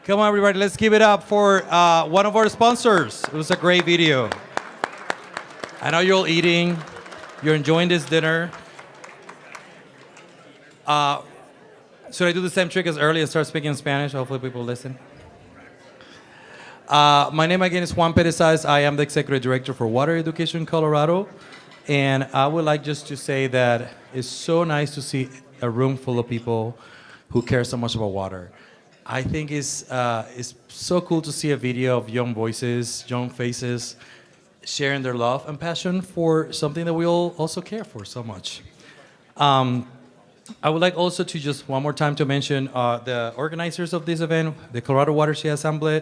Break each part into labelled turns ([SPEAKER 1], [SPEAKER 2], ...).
[SPEAKER 1] Come on, everybody, let's give it up for one of our sponsors. It was a great video. I know you're all eating. You're enjoying this dinner. Should I do the same trick as earlier and start speaking in Spanish? Hopefully people listen. My name again is Juan Perez. I am the Executive Director for Water Education Colorado. And I would like just to say that it's so nice to see a room full of people who care so much about water. I think it's so cool to see a video of young voices, young faces, sharing their love and passion for something that we all also care for so much. I would like also to just one more time to mention the organizers of this event, the Colorado Watershed Assembly,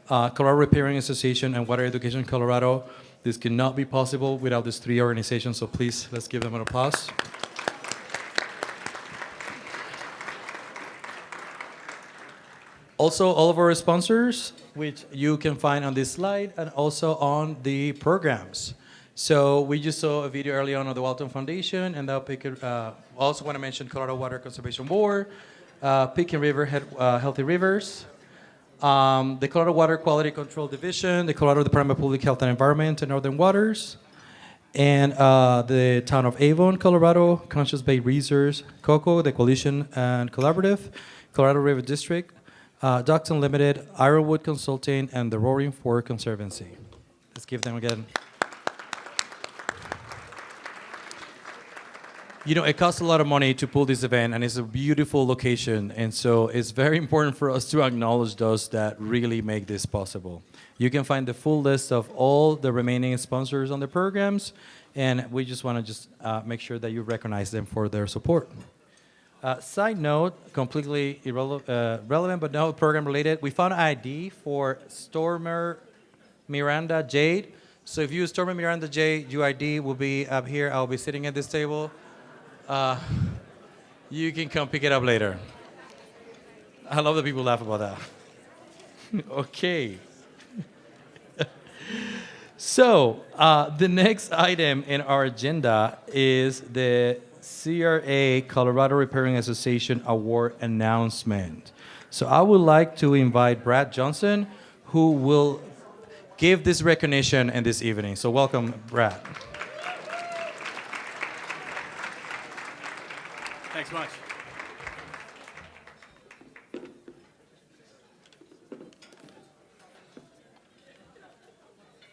[SPEAKER 1] Colorado Repairing Association, and Water Education Colorado. This could not be possible without these three organizations, so please, let's give them an applause. Also, all of our sponsors, which you can find on this slide and also on the programs. So we just saw a video early on of the Walton Foundation, and that'll pick it. Also want to mention Colorado Water Conservation Board, Pick and River Healthy Rivers, the Colorado Water Quality Control Division, the Colorado Department of Public Health and Environment and Northern Waters, and the Town of Avon, Colorado, Conscious Bay Reserves, COCO, the Coalition and Collaborative, Colorado River District, Ducks Unlimited, Ironwood Consulting, and the Roaring Fork Conservancy. Let's give them again. You know, it costs a lot of money to pull this event, and it's a beautiful location, and so it's very important for us to acknowledge those that really make this possible. You can find the full list of all the remaining sponsors on the programs, and we just want to just make sure that you recognize them for their support. Side note, completely relevant but no program related. We found an ID for Stormer Miranda Jade. So if you Stormer Miranda Jade, your ID will be up here. I'll be sitting at this table. You can come pick it up later. I love that people laugh about that. Okay. So the next item in our agenda is the CRA Colorado Repairing Association Award announcement. So I would like to invite Brad Johnson, who will give this recognition in this evening. So welcome, Brad.
[SPEAKER 2] Thanks much.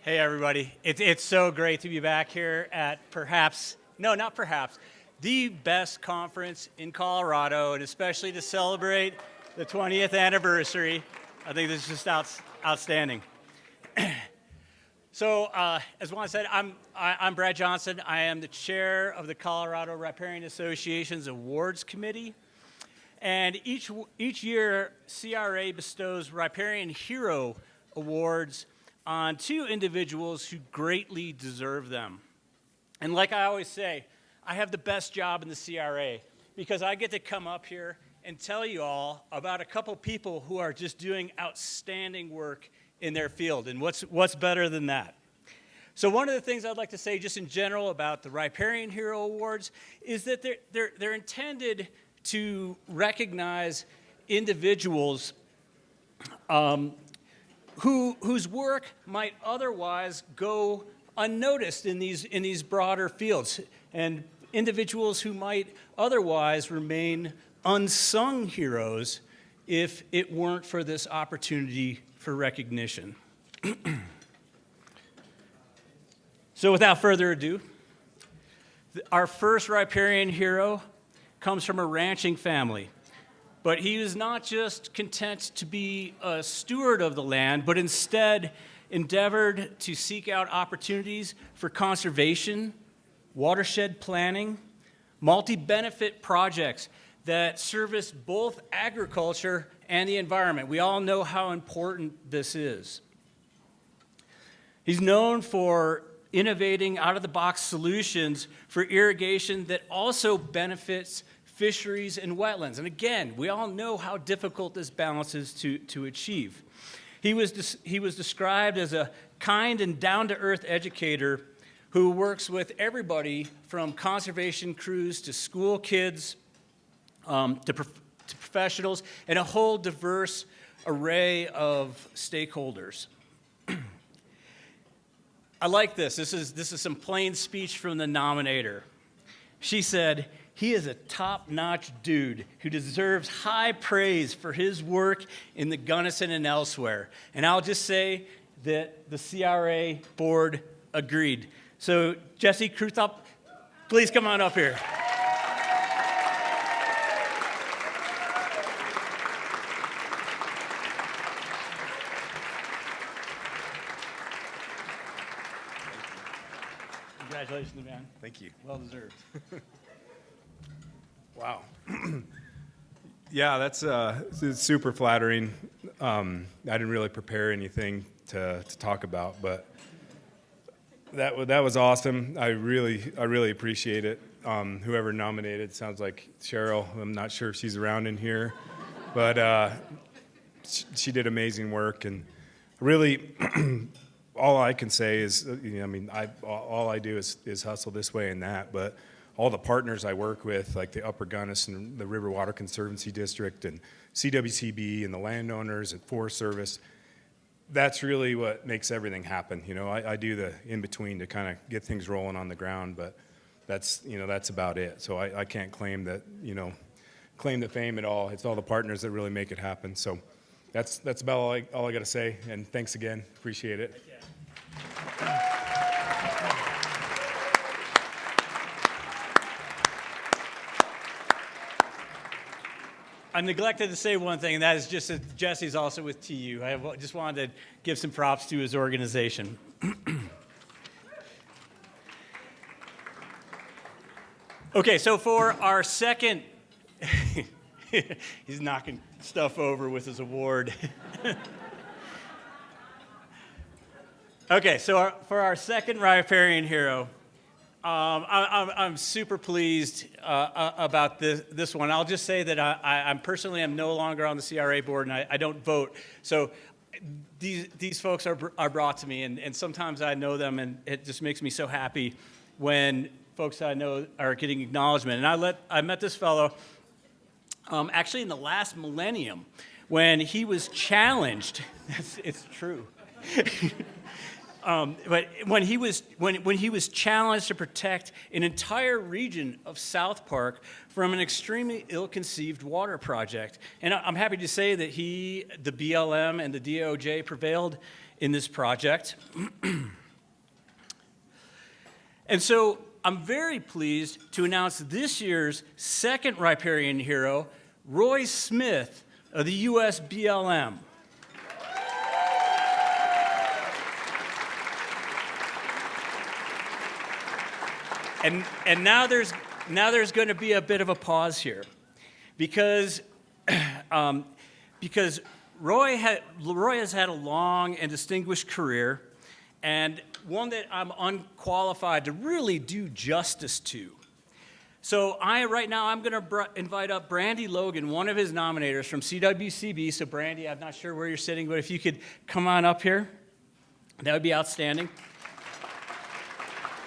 [SPEAKER 2] Hey, everybody. It's so great to be back here at the best conference in Colorado, and especially to celebrate the 20th anniversary. I think this is just outstanding. So, as Juan said, I'm Brad Johnson. I am the chair of the Colorado Riparian Association's Awards Committee. And each year, CRA bestows Riparian Hero Awards on two individuals who greatly deserve them. And like I always say, I have the best job in the CRA because I get to come up here and tell you all about a couple people who are just doing outstanding work in their field. And what's better than that? So one of the things I'd like to say just in general about the Riparian Hero Awards is that they're intended to recognize individuals whose work might otherwise go unnoticed in these broader fields, and individuals who might otherwise remain unsung heroes if it weren't for this opportunity for recognition. So without further ado, our first riparian hero comes from a ranching family. But he was not just content to be a steward of the land, but instead endeavored to seek out opportunities for conservation, watershed planning, multi-benefit projects that service both agriculture and the environment. We all know how important this is. He's known for innovating out-of-the-box solutions for irrigation that also benefits fisheries and wetlands. And again, we all know how difficult this balance is to achieve. He was described as a kind and down-to-earth educator who works with everybody from conservation crews to school kids to to professionals, and a whole diverse array of stakeholders. I like this. This is some plain speech from the nominator. She said, "He is a top-notch dude who deserves high praise for his work in the Gunnison and elsewhere." And I'll just say that the CRA board agreed. So Jesse Krutop, please come on up here. Congratulations, man.
[SPEAKER 3] Thank you.
[SPEAKER 2] Well deserved.
[SPEAKER 3] Wow. Yeah, that's it's super flattering. I didn't really prepare anything to talk about, but that was awesome. I really appreciate it. Whoever nominated, sounds like Cheryl. I'm not sure if she's around in here, but she did amazing work, and really. All I can say is, all I do is hustle this way and that, but all the partners I work with, like the Upper Gunnison, the River Water Conservancy District, and CWCB, and the landowners, and Forest Service, that's really what makes everything happen. I do the in-between to kind of get things rolling on the ground, but that's about it. So I can't claim the fame at all. It's all the partners that really make it happen. So that's about all I got to say, and thanks again. Appreciate it.
[SPEAKER 2] I neglected to say one thing, and that is just that Jesse's also with TU. I just wanted to give some props to his organization. Okay, so for our second, he's knocking stuff over with his award. Okay, so for our second riparian hero, I'm super pleased about this one. I'll just say that I'm personally no longer on the CRA board, and I don't vote. So these folks are brought to me, and sometimes I know them, and it just makes me so happy when folks I know are getting acknowledgement. And I met this fellow actually in the last millennium when he was challenged. It's true. But when he was challenged to protect an entire region of South Park from an extremely ill-conceived water project, and I'm happy to say that the BLM and the DOJ prevailed in this project. And so I'm very pleased to announce this year's second riparian hero, Roy Smith of the U.S. BLM. And now there's going to be a bit of a pause here, because Roy has had a long and distinguished career, and one that I'm unqualified to really do justice to. So right now I'm going to invite up Brandy Logan, one of his nominators from CWCB. So Brandy, I'm not sure where you're sitting, but if you could come on up here, that would be outstanding.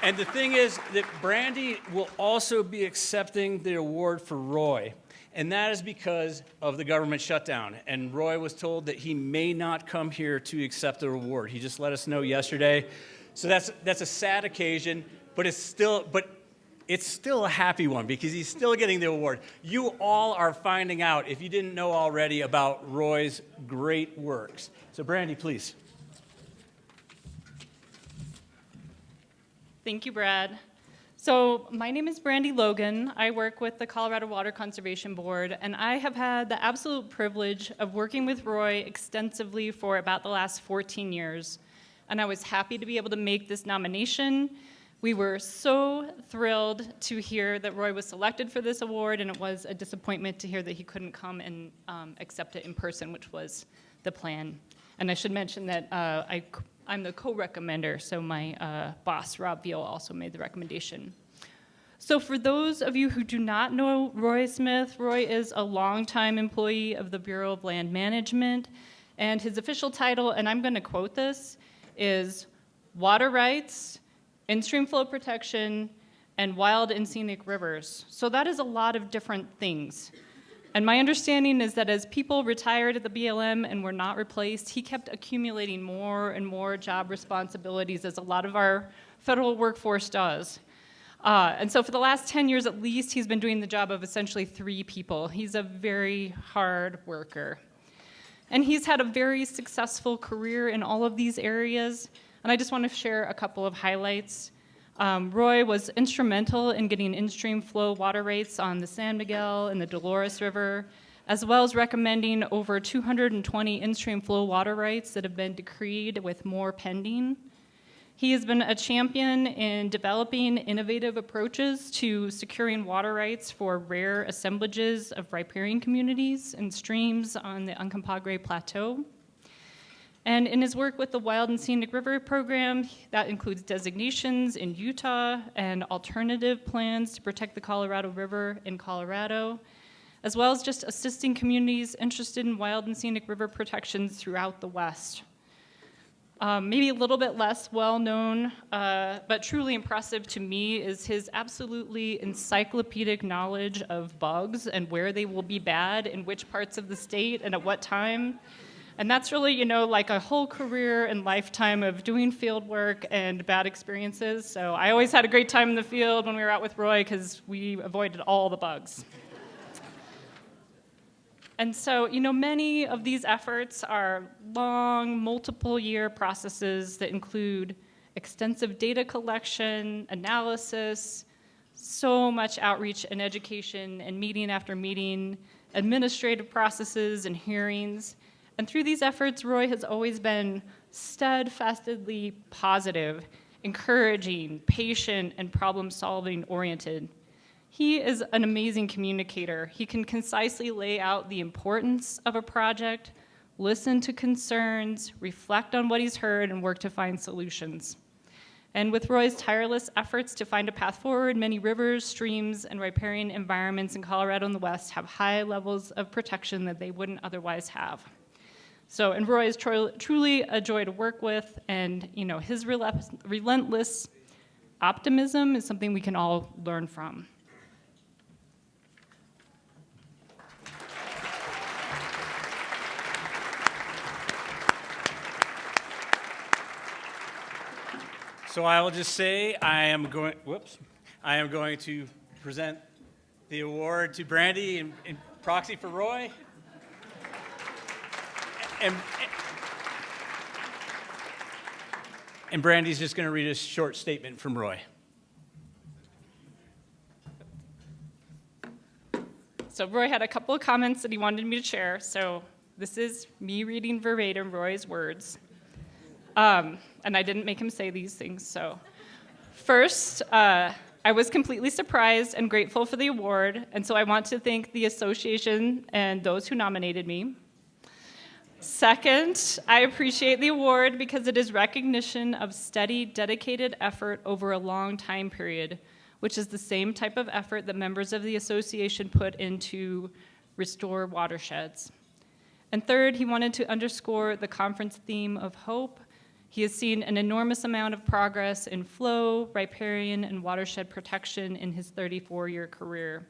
[SPEAKER 2] And the thing is that Brandy will also be accepting the award for Roy, and that is because of the government shutdown. And Roy was told that he may not come here to accept the award. He just let us know yesterday. So that's a sad occasion, but it's still a happy one because he's still getting the award. You all are finding out, if you didn't know already, about Roy's great works. So Brandy, please.
[SPEAKER 4] Thank you, Brad. So my name is Brandy Logan. I work with the Colorado Water Conservation Board, and I have had the absolute privilege of working with Roy extensively for about the last 14 years. And I was happy to be able to make this nomination. We were so thrilled to hear that Roy was selected for this award, and it was a disappointment to hear that he couldn't come and accept it in person, which was the plan. And I should mention that I'm the co-recommender, so my boss, Rob Veal, also made the recommendation. So for those of you who do not know Roy Smith, Roy is a longtime employee of the Bureau of Land Management, and his official title, and I'm going to quote this, is Water Rights, In-Stream Flow Protection, and Wild and Scenic Rivers. So that is a lot of different things. And my understanding is that as people retired at the BLM and were not replaced, he kept accumulating more and more job responsibilities, as a lot of our federal workforce does. And so for the last 10 years at least, he's been doing the job of essentially 3 people. He's a very hard worker. And he's had a very successful career in all of these areas. And I just want to share a couple of highlights. Roy was instrumental in getting in-stream flow water rates on the San Miguel and the Dolores River, as well as recommending over 220 in-stream flow water rights that have been decreed, with more pending. He has been a champion in developing innovative approaches to securing water rights for rare assemblages of riparian communities and streams on the Uncompahgre Plateau. And in his work with the Wild and Scenic River Program, that includes designations in Utah and alternative plans to protect the Colorado River in Colorado, as well as just assisting communities interested in wild and scenic river protections throughout the West. Maybe a little bit less well-known, but truly impressive to me, is his absolutely encyclopedic knowledge of bugs and where they will be bad in which parts of the state and at what time. And that's really, like a whole career and lifetime of doing field work and bad experiences. So I always had a great time in the field when we were out with Roy because we avoided all the bugs. And so, many of these efforts are long, multiple-year processes that include extensive data collection, analysis, so much outreach and education, and meeting after meeting, administrative processes and hearings. And through these efforts, Roy has always been steadfastly positive, encouraging, patient, and problem-solving oriented. He is an amazing communicator. He can concisely lay out the importance of a project, listen to concerns, reflect on what he's heard, and work to find solutions. And with Roy's tireless efforts to find a path forward, many rivers, streams, and riparian environments in Colorado and the West have high levels of protection that they wouldn't otherwise have. So, and Roy is truly a joy to work with, and his relentless optimism is something we can all learn from.
[SPEAKER 2] So I will just say I am going to present the award to Brandy in proxy for Roy. And Brandy's just going to read a short statement from Roy.
[SPEAKER 4] So Roy had a couple of comments that he wanted me to share. So this is me reading verbatim Roy's words. And I didn't make him say these things. So first, I was completely surprised and grateful for the award. And so I want to thank the association and those who nominated me. Second, I appreciate the award because it is recognition of steady, dedicated effort over a long time period, which is the same type of effort that members of the association put into restore watersheds. And third, he wanted to underscore the conference theme of hope. He has seen an enormous amount of progress in flow, riparian, and watershed protection in his 34-year career.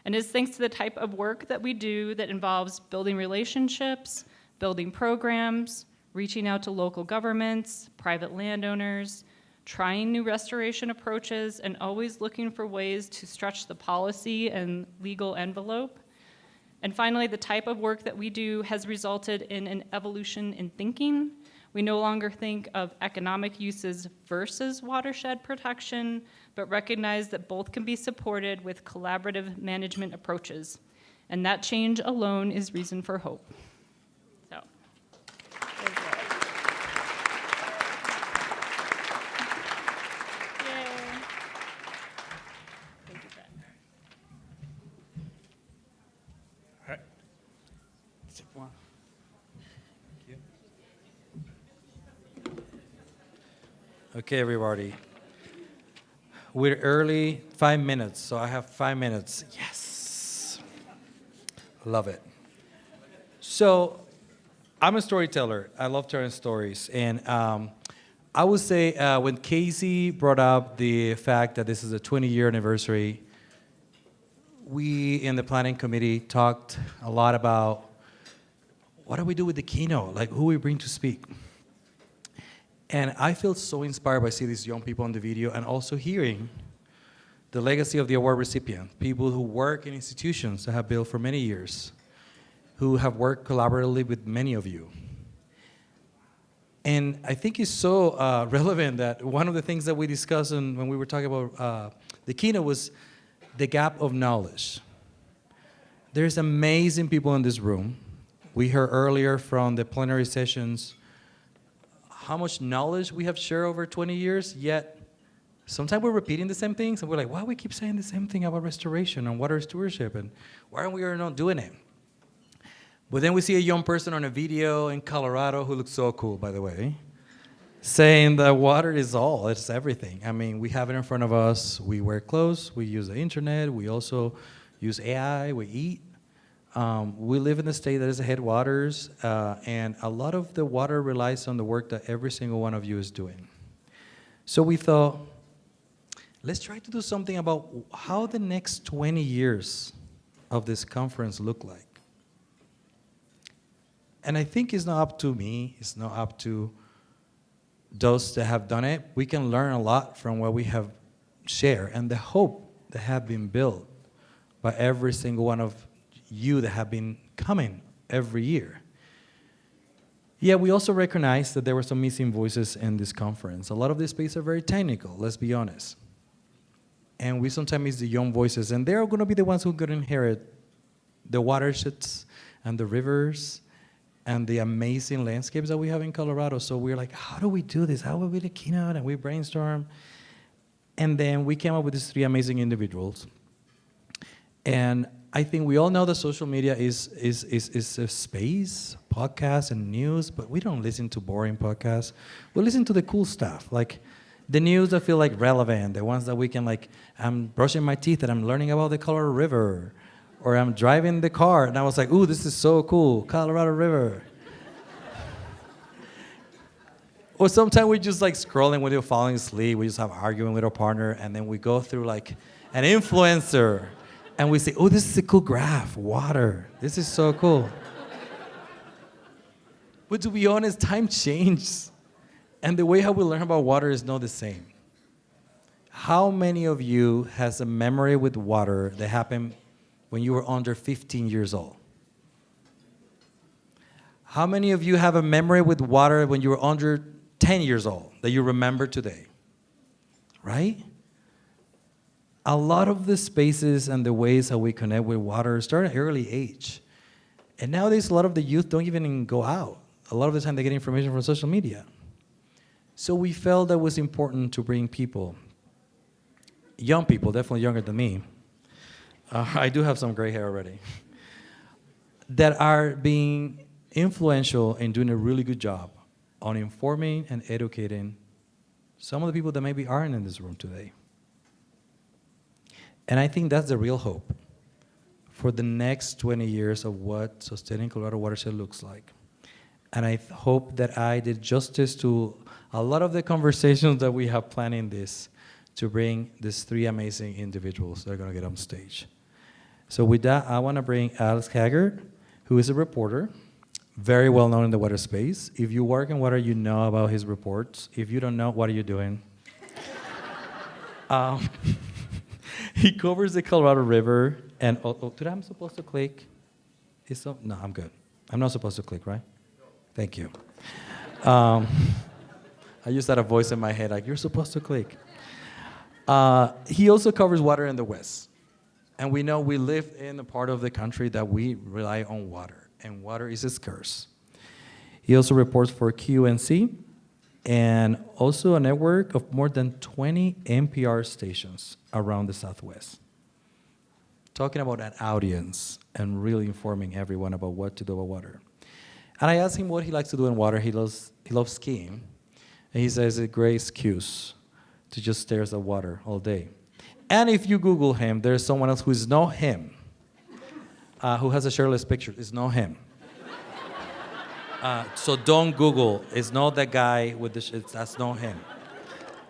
[SPEAKER 4] And it is thanks to the type of work that we do that involves building relationships, building programs, reaching out to local governments, private landowners, trying new restoration approaches, and always looking for ways to stretch the policy and legal envelope. And finally, the type of work that we do has resulted in an evolution in thinking. We no longer think of economic uses versus watershed protection, but recognize that both can be supported with collaborative management approaches. And that change alone is reason for hope. So, there's that. Yay. Thank you, Brett.
[SPEAKER 2] All right. Sip one.
[SPEAKER 1] Okay, everybody. We're early, 5 minutes, so I have 5 minutes. Yes. Love it. So I'm a storyteller. I love telling stories. And I would say when Casey brought up the fact that this is a 20-year anniversary, we in the planning committee talked a lot about what do we do with the keynote, like who we bring to speak. And I feel so inspired by seeing these young people on the video and also hearing the legacy of the award recipient, people who work in institutions that have built for many years, who have worked collaboratively with many of you. And I think it's so relevant that one of the things that we discussed when we were talking about the keynote was the gap of knowledge. There's amazing people in this room. We heard earlier from the plenary sessions how much knowledge we have shared over 20 years, yet sometimes we're repeating the same things, and we're like, why do we keep saying the same thing about restoration and water stewardship, and why are we not doing it? But then we see a young person on a video in Colorado who looks so cool, by the way, saying that water is all, it's everything. I mean, we have it in front of us. We wear clothes. We use the internet. We also use AI. We eat. We live in a state that is headwaters, and a lot of the water relies on the work that every single one of you is doing. So we thought, let's try to do something about how the next 20 years of this conference look like. And I think it's not up to me, it's not up to those that have done it. We can learn a lot from what we have shared and the hope that have been built by every single one of you that have been coming every year. Yeah, we also recognize that there were some missing voices in this conference. A lot of these spaces are very technical, let's be honest. And we sometimes miss the young voices, and they're going to be the ones who are going to inherit the watersheds and the rivers and the amazing landscapes that we have in Colorado. So we're like, how do we do this? How will we do the keynote? And we brainstorm. And then we came up with these 3 amazing individuals. And I think we all know that social media is a space, podcasts and news, but we don't listen to boring podcasts. We listen to the cool stuff, like the news that feel like relevant, the ones that we can like, I'm brushing my teeth and I'm learning about the Colorado River, or I'm driving the car and I was like, ooh, this is so cool, Colorado River. Or sometimes we just like scrolling when we're falling asleep, we just have arguing with our partner, and then we go through like an influencer and we say, oh, this is a cool graph, water, this is so cool. But to be honest, time changes. And the way how we learn about water is not the same. How many of you has a memory with water that happened when you were under 15 years old? How many of you have a memory with water when you were under 10 years old that you remember today? Right? A lot of the spaces and the ways how we connect with water start at an early age. And nowadays, a lot of the youth don't even go out. A lot of the time, they get information from social media. So we felt that it was important to bring people, young people, definitely younger than me. I do have some gray hair already, that are being influential and doing a really good job on informing and educating some of the people that maybe aren't in this room today. And I think that's the real hope for the next 20 years of what sustaining Colorado watershed looks like. And I hope that I did justice to a lot of the conversations that we have planned in this to bring these 3 amazing individuals that are going to get on stage. So with that, I want to bring Alex Hager, who is a reporter, very well known in the water space. If you work in water, you know about his reports. If you don't know, what are you doing? He covers the Colorado River, and did I'm supposed to click? No, I'm good. I'm not supposed to click, right? Thank you. I just had a voice in my head like, you're supposed to click. He also covers water in the West. And we know we live in a part of the country that we rely on water, and water is scarce. He also reports for KUNC and also a network of more than 20 NPR stations around the Southwest. Talking about an audience and really informing everyone about what to do about water. And I asked him what he likes to do in water. He loves skiing. And he says it's a great excuse to just stare at the water all day. And if you Google him, there's someone else who is not him, who has a shirtless picture. It's not him. So don't Google. It's not that guy with the that's not him.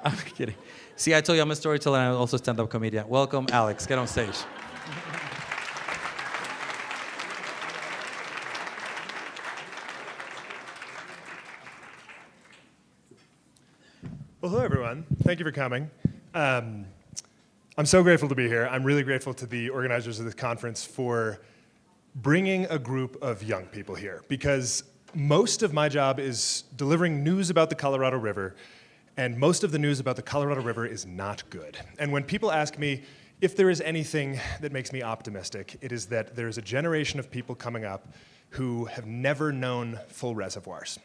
[SPEAKER 1] I'm kidding. See, I told you I'm a storyteller and I'm also a stand-up comedian. Welcome, Alex. Get on stage.
[SPEAKER 5] Well, hello, everyone. Thank you for coming. I'm so grateful to be here. I'm really grateful to the organizers of this conference for bringing a group of young people here, because most of my job is delivering news about the Colorado River, and most of the news about the Colorado River is not good. And when people ask me if there is anything that makes me optimistic, it is that there is a generation of people coming up who have never known full reservoirs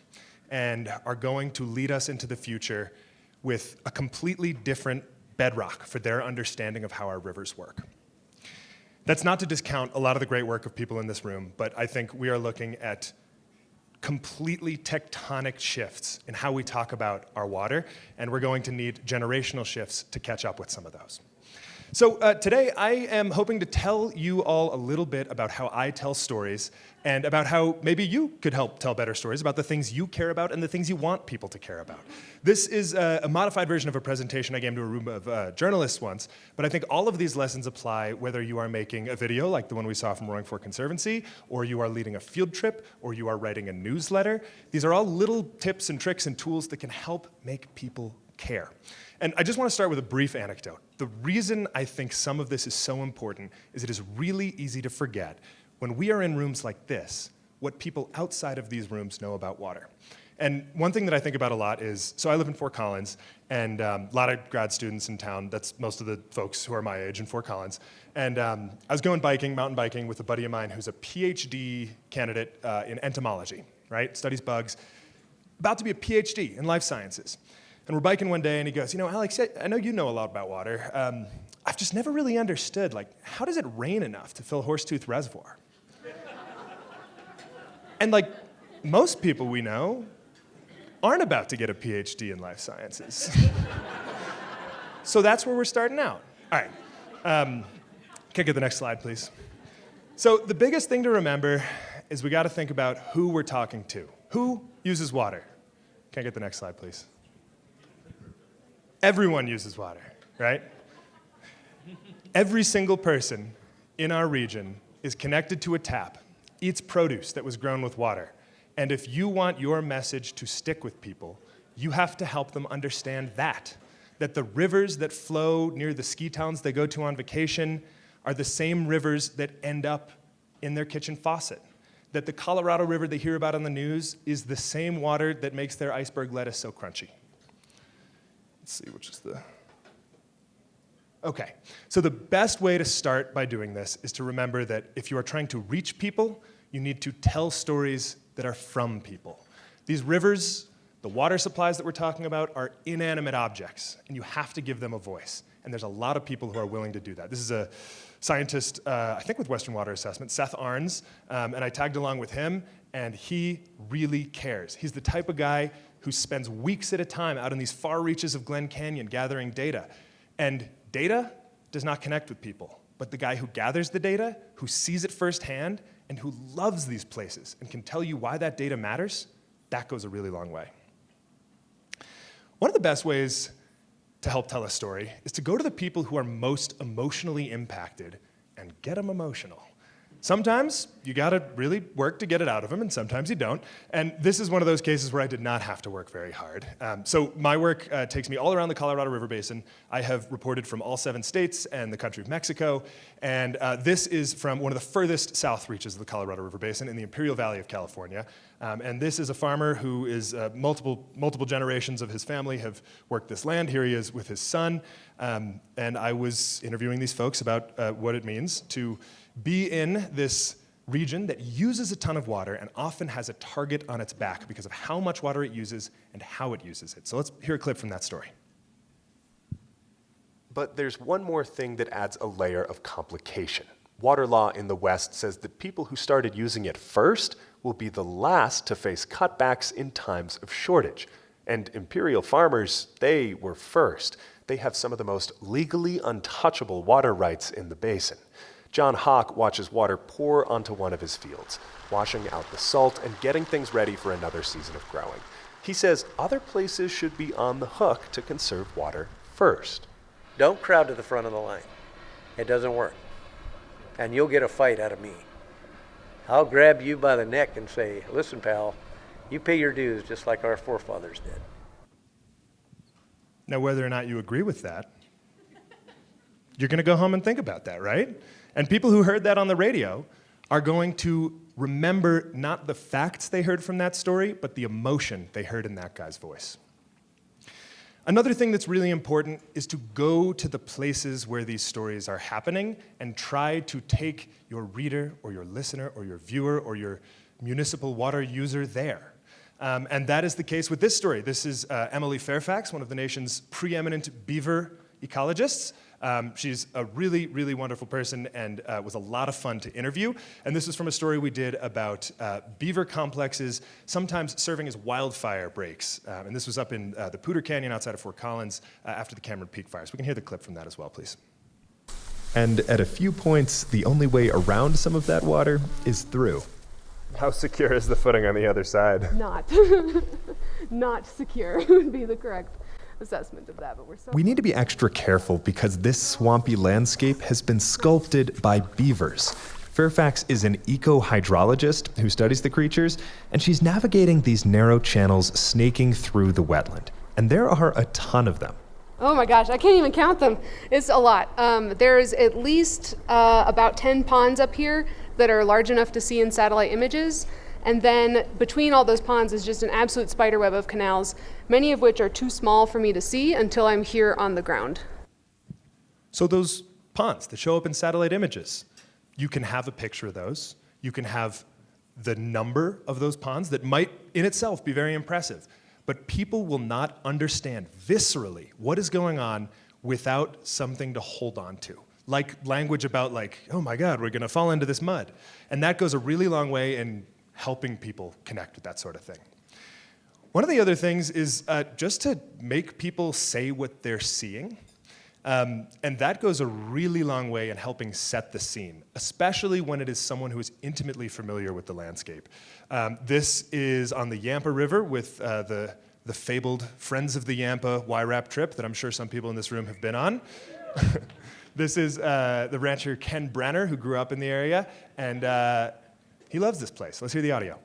[SPEAKER 5] and are going to lead us into the future with a completely different bedrock for their understanding of how our rivers work. That's not to discount a lot of the great work of people in this room, but I think we are looking at completely tectonic shifts in how we talk about our water, and we're going to need generational shifts to catch up with some of those. So today I am hoping to tell you all a little bit about how I tell stories and about how maybe you could help tell better stories about the things you care about and the things you want people to care about. This is a modified version of a presentation I gave to a room of journalists once, but I think all of these lessons apply whether you are making a video like the one we saw from Roaring Fork Conservancy, or you are leading a field trip, or you are writing a newsletter. These are all little tips and tricks and tools that can help make people care. And I just want to start with a brief anecdote. The reason I think some of this is so important is it is really easy to forget when we are in rooms like this what people outside of these rooms know about water. And one thing that I think about a lot is, so I live in Fort Collins, and a lot of grad students in town, that's most of the folks who are my age in Fort Collins. And I was going biking, mountain biking, with a buddy of mine who's a PhD candidate in entomology, right? Studies bugs, about to be a PhD in life sciences. And we're biking one day, and he goes, Alex, I know you know a lot about water. I've just never really understood, how does it rain enough to fill Horsetooth Reservoir? And most people we know aren't about to get a PhD in life sciences. So that's where we're starting out. All right. Can I get the next slide, please? So the biggest thing to remember is we got to think about who we're talking to. Who uses water? Can I get the next slide, please? Everyone uses water, right? Every single person in our region is connected to a tap, eats produce that was grown with water. And if you want your message to stick with people, you have to help them understand that the rivers that flow near the ski towns they go to on vacation are the same rivers that end up in their kitchen faucet. That the Colorado River they hear about on the news is the same water that makes their iceberg lettuce so crunchy. Let's see, which is the... Okay, so the best way to start by doing this is to remember that if you are trying to reach people, you need to tell stories that are from people. These rivers, the water supplies that we're talking about, are inanimate objects, and you have to give them a voice. And there's a lot of people who are willing to do that. This is a scientist, I think with Western Water Assessment, Seth Arns, and I tagged along with him, and he really cares. He's the type of guy who spends weeks at a time out in these far reaches of Glen Canyon gathering data. And data does not connect with people, but the guy who gathers the data, who sees it firsthand, and who loves these places and can tell you why that data matters, that goes a really long way. One of the best ways to help tell a story is to go to the people who are most emotionally impacted and get them emotional. Sometimes you gotta really work to get it out of them, and sometimes you don't. And this is one of those cases where I did not have to work very hard. So my work takes me all around the Colorado River Basin. I have reported from all 7 states and the country of Mexico. And this is from one of the furthest south reaches of the Colorado River Basin in the Imperial Valley of California. And this is a farmer who is multiple generations of his family have worked this land. Here he is with his son. And I was interviewing these folks about what it means to be in this region that uses a ton of water and often has a target on its back because of how much water it uses and how it uses it. So let's hear a clip from that story.
[SPEAKER 6] But there's one more thing that adds a layer of complication. Water law in the West says that people who started using it first will be the last to face cutbacks in times of shortage. And imperial farmers, they were first. They have some of the most legally untouchable water rights in the basin. John Hawk watches water pour onto one of his fields, washing out the salt and getting things ready for another season of growing. He says other places should be on the hook to conserve water first.
[SPEAKER 7] Don't crowd to the front of the line. It doesn't work. And you'll get a fight out of me. I'll grab you by the neck and say, listen, pal, you pay your dues just like our forefathers did.
[SPEAKER 5] Now, whether or not you agree with that, you're going to go home and think about that, right? And people who heard that on the radio are going to remember not the facts they heard from that story, but the emotion they heard in that guy's voice. Another thing that's really important is to go to the places where these stories are happening and try to take your reader or your listener or your viewer or your municipal water user there. And that is the case with this story. This is Emily Fairfax, one of the nation's preeminent beaver ecologists. She's a really, really wonderful person and was a lot of fun to interview. And this is from a story we did about beaver complexes sometimes serving as wildfire breaks. And this was up in the Poudre Canyon outside of Fort Collins after the Cameron Peak fires. We can hear the clip from that as well, please.
[SPEAKER 6] And at a few points, the only way around some of that water is through. How secure is the footing on the other side?
[SPEAKER 8] Not. Not secure would be the correct assessment of that, but we're so...
[SPEAKER 6] We need to be extra careful because this swampy landscape has been sculpted by beavers. Fairfax is an eco-hydrologist who studies the creatures, and she's navigating these narrow channels snaking through the wetland. And there are a ton of them.
[SPEAKER 8] Oh my gosh, I can't even count them. It's a lot. There's at least about 10 ponds up here that are large enough to see in satellite images. And then between all those ponds is just an absolute spiderweb of canals, many of which are too small for me to see until I'm here on the ground.
[SPEAKER 5] So those ponds that show up in satellite images, you can have a picture of those. You can have the number of those ponds that might in itself be very impressive. But people will not understand viscerally what is going on without something to hold on to. Like language about like, oh my God, we're gonna fall into this mud. And that goes a really long way in helping people connect with that sort of thing. One of the other things is just to make people say what they're seeing. And that goes a really long way in helping set the scene, especially when it is someone who is intimately familiar with the landscape. This is on the Yampa River with the fabled Friends of the Yampa Y-Rap trip that I'm sure some people in this room have been on. This is the rancher Ken Brenner, who grew up in the area, and he loves this place. Let's hear the audio.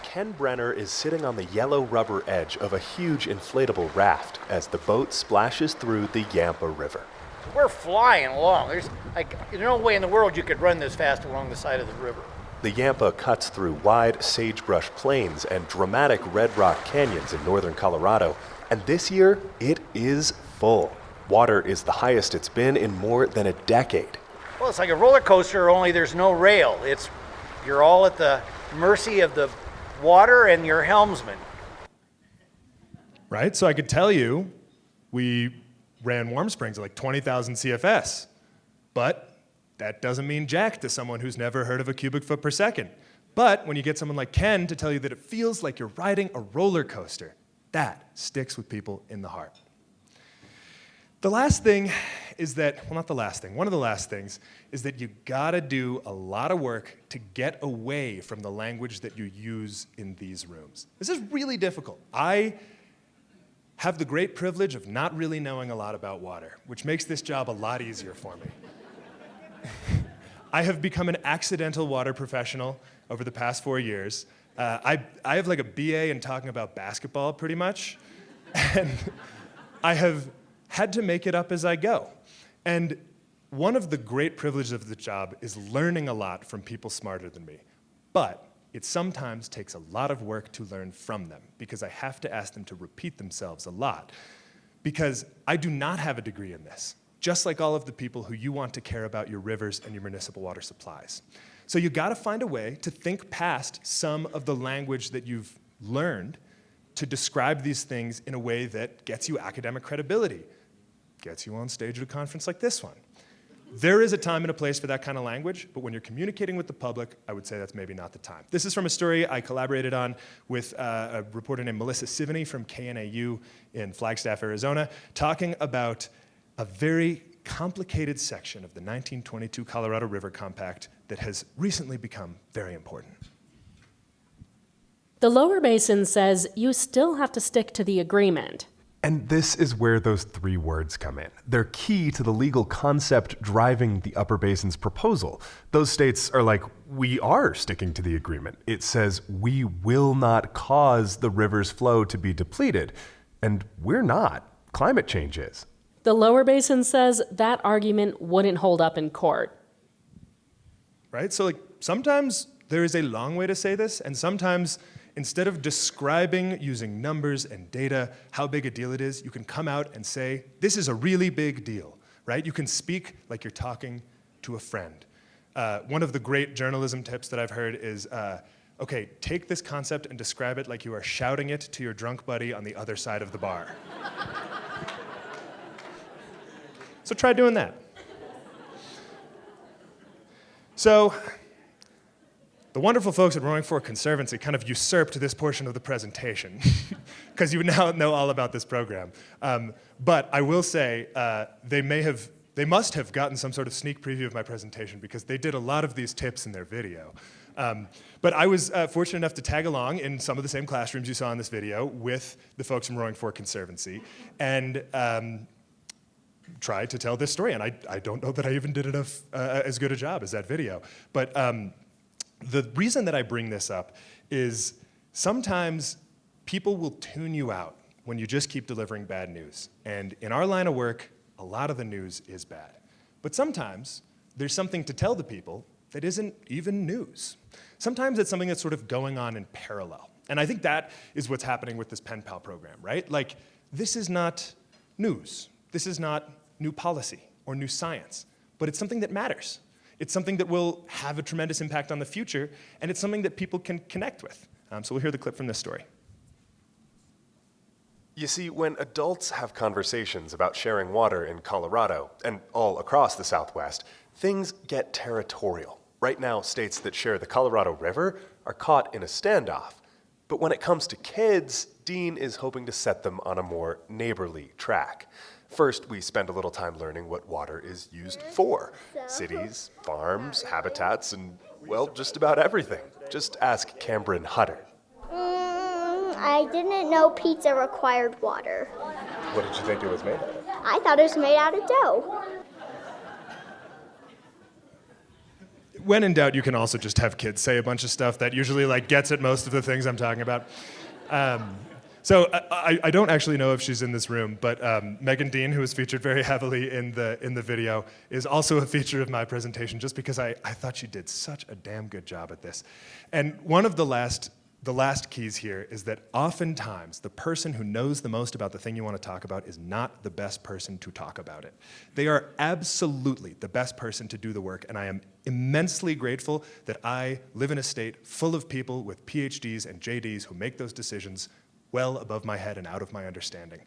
[SPEAKER 6] Ken Brenner is sitting on the yellow rubber edge of a huge inflatable raft as the boat splashes through the Yampa River.
[SPEAKER 7] We're flying along. There's no way in the world you could run this fast along the side of the river.
[SPEAKER 6] The Yampa cuts through wide sagebrush plains and dramatic red rock canyons in northern Colorado, and this year it is full. Water is the highest it's been in more than a decade.
[SPEAKER 7] Well, it's like a roller coaster, only there's no rail. You're all at the mercy of the water and your helmsman.
[SPEAKER 5] Right, so I could tell you, we ran Warm Springs at like 20,000 CFS, but that doesn't mean jack to someone who's never heard of a cubic foot per second. But when you get someone like Ken to tell you that it feels like you're riding a roller coaster, that sticks with people in the heart. The last thing is that, well, not the last thing, one of the last things is that you gotta do a lot of work to get away from the language that you use in these rooms. This is really difficult. I have the great privilege of not really knowing a lot about water, which makes this job a lot easier for me. I have become an accidental water professional over the past 4 years. I have like a BA in talking about basketball pretty much, and I have had to make it up as I go. And one of the great privileges of the job is learning a lot from people smarter than me. But it sometimes takes a lot of work to learn from them because I have to ask them to repeat themselves a lot. Because I do not have a degree in this, just like all of the people who you want to care about your rivers and your municipal water supplies. So you gotta find a way to think past some of the language that you've learned to describe these things in a way that gets you academic credibility, gets you on stage at a conference like this one. There is a time and a place for that kind of language, but when you're communicating with the public, I would say that's maybe not the time. This is from a story I collaborated on with a reporter named Melissa Sivany from KNAU in Flagstaff, Arizona, talking about a very complicated section of the 1922 Colorado River Compact that has recently become very important.
[SPEAKER 9] The lower basin says you still have to stick to the agreement.
[SPEAKER 6] And this is where those three words come in. They're key to the legal concept driving the Upper Basin's proposal. Those states are like, we are sticking to the agreement. It says we will not cause the river's flow to be depleted. And we're not. Climate change is.
[SPEAKER 9] The Lower Basin says that argument wouldn't hold up in court.
[SPEAKER 5] Right? So sometimes there is a long way to say this, and sometimes instead of describing using numbers and data how big a deal it is, you can come out and say, this is a really big deal, right? You can speak like you're talking to a friend. One of the great journalism tips that I've heard is, okay, take this concept and describe it like you are shouting it to your drunk buddy on the other side of the bar. So try doing that. So, the wonderful folks at Rowing for Conservancy kind of usurped this portion of the presentation because you now know all about this program. But I will say they must have gotten some sort of sneak preview of my presentation because they did a lot of these tips in their video. But I was fortunate enough to tag along in some of the same classrooms you saw in this video with the folks from Rowing for Conservancy and try to tell this story. And I don't know that I even did enough as good a job as that video. But the reason that I bring this up is sometimes people will tune you out when you just keep delivering bad news. And in our line of work, a lot of the news is bad. But sometimes there's something to tell the people that isn't even news. Sometimes it's something that's sort of going on in parallel. And I think that is what's happening with this Pen Pal program, right? Like, this is not news. This is not new policy or new science, but it's something that matters. It's something that will have a tremendous impact on the future, and it's something that people can connect with. So we'll hear the clip from this story.
[SPEAKER 6] You see, when adults have conversations about sharing water in Colorado and all across the Southwest, things get territorial. Right now, states that share the Colorado River are caught in a standoff. But when it comes to kids, Dean is hoping to set them on a more neighborly track. First, we spend a little time learning what water is used for. Cities, farms, habitats, and, well, just about everything. Just ask Cameron Hutter.
[SPEAKER 10] I didn't know pizza required water.
[SPEAKER 6] What did you think it was made out of?
[SPEAKER 10] I thought it was made out of dough.
[SPEAKER 5] When in doubt, you can also just have kids say a bunch of stuff that usually gets at most of the things I'm talking about. So I don't actually know if she's in this room, but Megan Dean, who was featured very heavily in the video, is also a feature of my presentation just because I thought she did such a damn good job at this. And one of the last keys here is that oftentimes the person who knows the most about the thing you want to talk about is not the best person to talk about it. They are absolutely the best person to do the work, and I am immensely grateful that I live in a state full of people with PhDs and JDs who make those decisions well above my head and out of my understanding.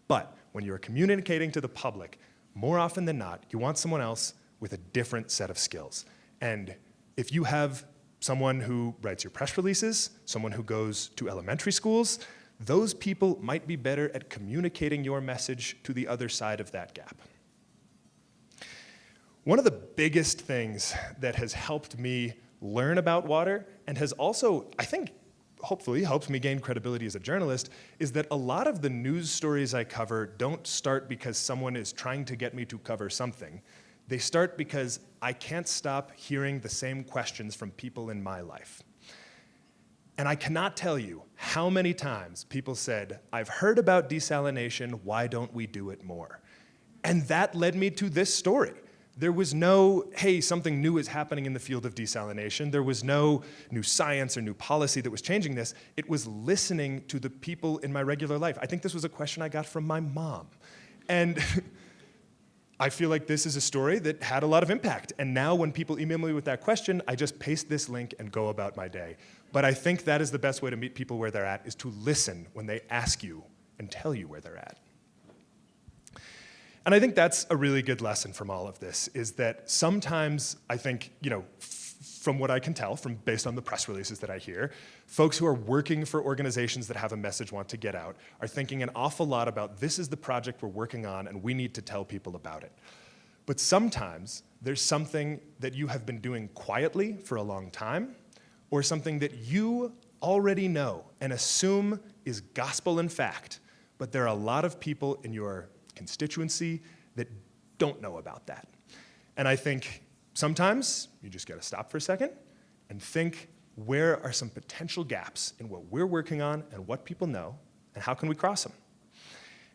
[SPEAKER 5] But when you're communicating to the public, more often than not, you want someone else with a different set of skills. And if you have someone who writes your press releases, someone who goes to elementary schools, those people might be better at communicating your message to the other side of that gap. One of the biggest things that has helped me learn about water and has also, I think, hopefully helps me gain credibility as a journalist is that a lot of the news stories I cover don't start because someone is trying to get me to cover something. They start because I can't stop hearing the same questions from people in my life. And I cannot tell you how many times people said, I've heard about desalination, why don't we do it more? And that led me to this story. There was no, hey, something new is happening in the field of desalination. There was no new science or new policy that was changing this. It was listening to the people in my regular life. I think this was a question I got from my mom. And I feel like this is a story that had a lot of impact. And now when people email me with that question, I just paste this link and go about my day. But I think that is the best way to meet people where they're at, is to listen when they ask you and tell you where they're at. And I think that's a really good lesson from all of this, is that sometimes I think, from what I can tell, based on the press releases that I hear, folks who are working for organizations that have a message want to get out are thinking an awful lot about, this is the project we're working on and we need to tell people about it. But sometimes there's something that you have been doing quietly for a long time, or something that you already know and assume is gospel and fact, but there are a lot of people in your constituency that don't know about that. And I think sometimes you just got to stop for a second and think, where are some potential gaps in what we're working on and what people know, and how can we cross them?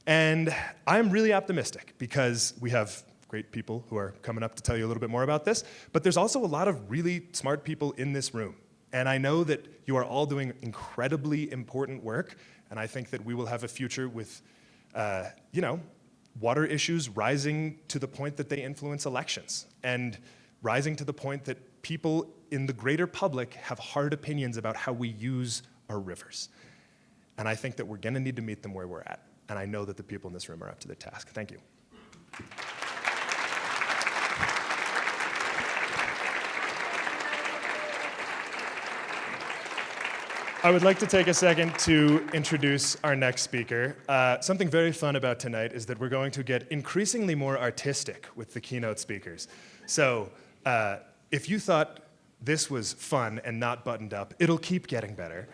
[SPEAKER 5] And I'm really optimistic because we have great people who are coming up to tell you a little bit more about this, but there's also a lot of really smart people in this room. And I know that you are all doing incredibly important work, and I think that we will have a future with, water issues rising to the point that they influence elections, and rising to the point that people in the greater public have hard opinions about how we use our rivers. And I think that we're gonna need to meet them where we're at. And I know that the people in this room are up to the task. Thank you. I would like to take a second to introduce our next speaker. Something very fun about tonight is that we're going to get increasingly more artistic with the keynote speakers. So if you thought this was fun and not buttoned up, it'll keep getting better.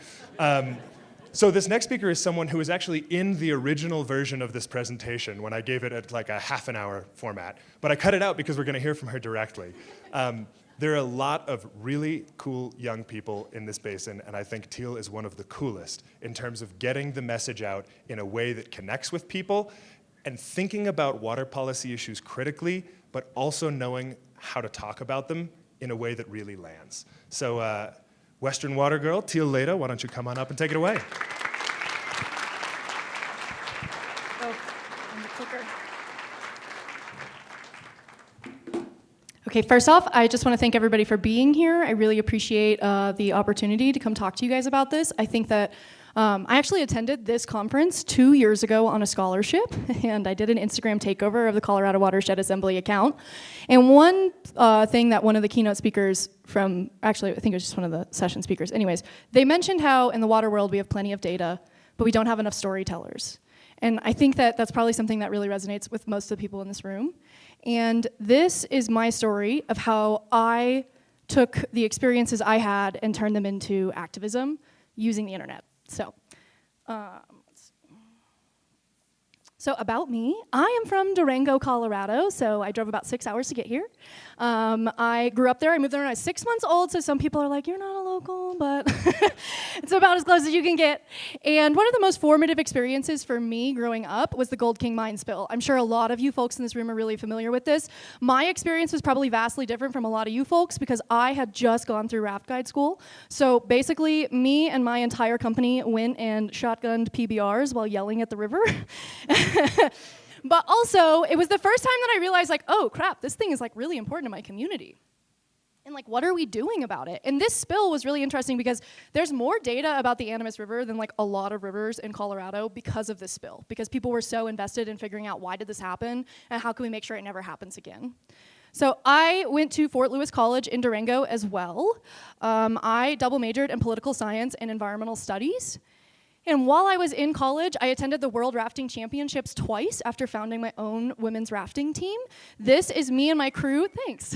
[SPEAKER 5] So this next speaker is someone who was actually in the original version of this presentation when I gave it at like a half an hour format, but I cut it out because we're going to hear from her directly. There are a lot of really cool young people in this basin, and I think Teal is one of the coolest in terms of getting the message out in a way that connects with people and thinking about water policy issues critically, but also knowing how to talk about them in a way that really lands. So Western Water Girl, Teal Lehto, why don't you come on up and take it away?
[SPEAKER 11] Okay, first off, I just want to thank everybody for being here. I really appreciate the opportunity to come talk to you guys about this. I think that I actually attended this conference 2 years ago on a scholarship, and I did an Instagram takeover of the Colorado Watershed Assembly account. And one thing that one of the keynote speakers from, actually I think it was just one of the session speakers, anyways, they mentioned how in the water world we have plenty of data, but we don't have enough storytellers. And I think that that's probably something that really resonates with most of the people in this room. And this is my story of how I took the experiences I had and turned them into activism using the internet. So, So about me, I am from Durango, Colorado, so I drove about 6 hours to get here. I grew up there, I moved there when I was 6 months old, so some people are like, you're not a local, but it's about as close as you can get. And one of the most formative experiences for me growing up was the Gold King mine spill. I'm sure a lot of you folks in this room are really familiar with this. My experience was probably vastly different from a lot of you folks because I had just gone through raft guide school. So basically, me and my entire company went and shotgunned PBRs while yelling at the river. But also, it was the first time that I realized, like, oh crap, this thing is like really important to my community. And like, what are we doing about it? And this spill was really interesting because there's more data about the Animas River than like a lot of rivers in Colorado because of this spill, because people were so invested in figuring out why did this happen and how can we make sure it never happens again. So I went to Fort Lewis College in Durango as well. I double majored in political science and environmental studies. And while I was in college, I attended the World Rafting Championships twice after founding my own women's rafting team. This is me and my crew, thanks.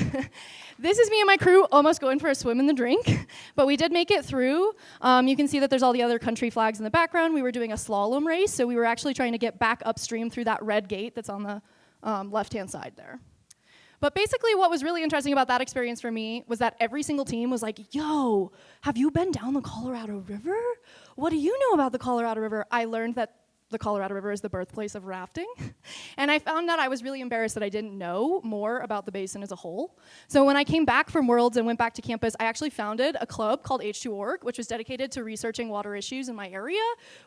[SPEAKER 11] This is me and my crew almost going for a swim in the drink, but we did make it through. You can see that there's all the other country flags in the background. We were doing a slalom race, so we were actually trying to get back upstream through that red gate that's on the left-hand side there. But basically what was really interesting about that experience for me was that every single team was like, yo, have you been down the Colorado River? What do you know about the Colorado River? I learned that the Colorado River is the birthplace of rafting. And I found that I was really embarrassed that I didn't know more about the basin as a whole. So when I came back from Worlds and went back to campus, I actually founded a club called H2Org, which was dedicated to researching water issues in my area.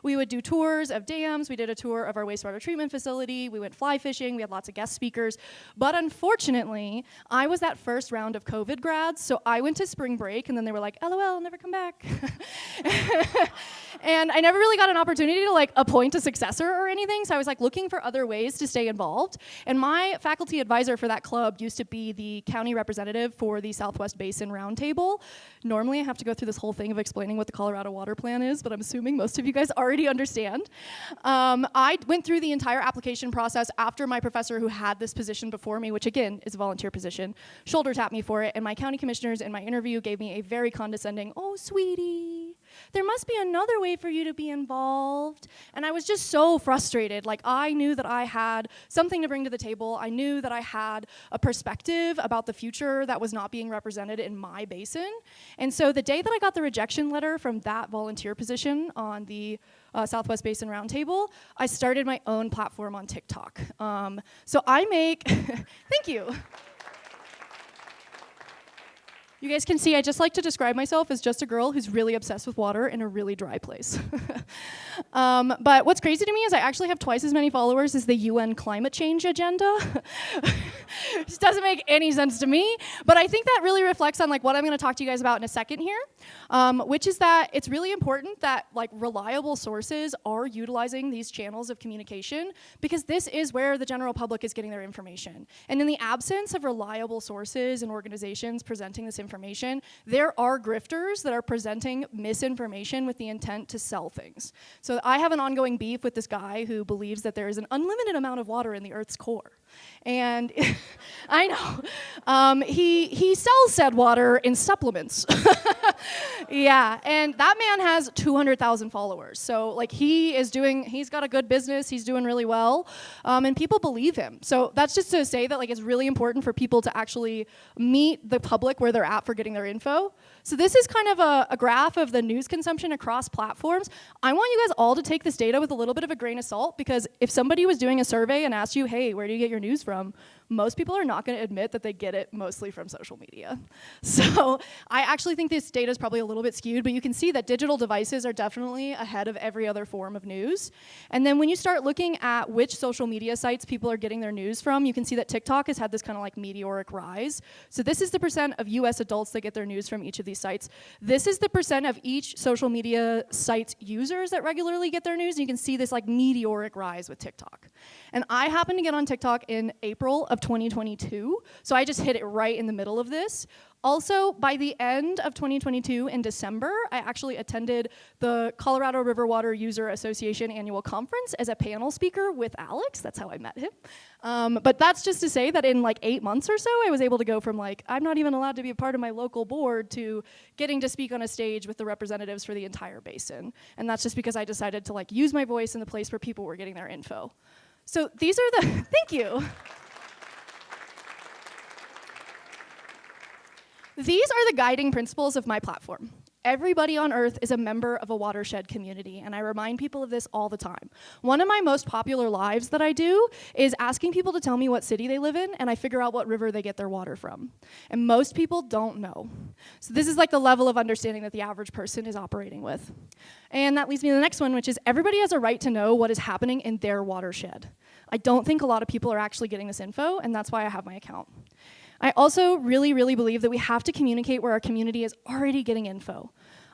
[SPEAKER 11] We would do tours of dams. We did a tour of our wastewater treatment facility. We went fly fishing. We had lots of guest speakers. But unfortunately, I was that first round of COVID grads, so I went to spring break, and then they were like, LOL, I'll never come back. And I never really got an opportunity to like appoint a successor or anything, so I was like looking for other ways to stay involved. And my faculty advisor for that club used to be the county representative for the Southwest Basin Roundtable. Normally I have to go through this whole thing of explaining what the Colorado Water Plan is, but I'm assuming most of you guys already understand. I went through the entire application process after my professor who had this position before me, which again is a volunteer position, shoulder tapped me for it, and my county commissioners in my interview gave me a very condescending, oh sweetie. there must be another way for you to be involved. And I was just so frustrated. Like, I knew that I had something to bring to the table. I knew that I had a perspective about the future that was not being represented in my basin. And so the day that I got the rejection letter from that volunteer position on the Southwest Basin Roundtable, I started my own platform on TikTok. So I make, thank you. You guys can see I just like to describe myself as just a girl who's really obsessed with water in a really dry place. But what's crazy to me is I actually have twice as many followers as the UN climate change agenda. This doesn't make any sense to me, but I think that really reflects on like what I'm going to talk to you guys about in a second here, which is that it's really important that like reliable sources are utilizing these channels of communication, because this is where the general public is getting their information. And in the absence of reliable sources and organizations presenting this information, there are grifters that are presenting misinformation with the intent to sell things. So I have an ongoing beef with this guy who believes that there is an unlimited amount of water in the Earth's core. And I know, he sells said water in supplements. Yeah, and that man has 200,000 followers. So like he's got a good business, he's doing really well, and people believe him. So that's just to say that like it's really important for people to actually meet the public where they're at for getting their info. So this is kind of a graph of the news consumption across platforms. I want you guys all to take this data with a little bit of a grain of salt, because if somebody was doing a survey and asked you, hey, where do you get your news from? Most people are not going to admit that they get it mostly from social media. So I actually think this data is probably a little bit skewed, but you can see that digital devices are definitely ahead of every other form of news. And then when you start looking at which social media sites people are getting their news from, you can see that TikTok has had this kind of like meteoric rise. So this is the percent of US adults that get their news from each of these sites. This is the percent of each social media site's users that regularly get their news. And you can see this like meteoric rise with TikTok. And I happened to get on TikTok in April of 2022, so I just hit it right in the middle of this. Also, by the end of 2022, in December, I actually attended the Colorado River Water User Association annual conference as a panel speaker with Alex. That's how I met him. But that's just to say that in like 8 months or so, I was able to go from like, I'm not even allowed to be a part of my local board, to getting to speak on a stage with the representatives for the entire basin. And that's just because I decided to like use my voice in the place where people were getting their info. So these are the, thank you. These are the guiding principles of my platform. Everybody on Earth is a member of a watershed community, and I remind people of this all the time. One of my most popular lives that I do is asking people to tell me what city they live in, and I figure out what river they get their water from. And most people don't know. So this is like the level of understanding that the average person is operating with. And that leads me to the next one, which is everybody has a right to know what is happening in their watershed. I don't think a lot of people are actually getting this info, and that's why I have my account. I also really, really believe that we have to communicate where our community is already getting info.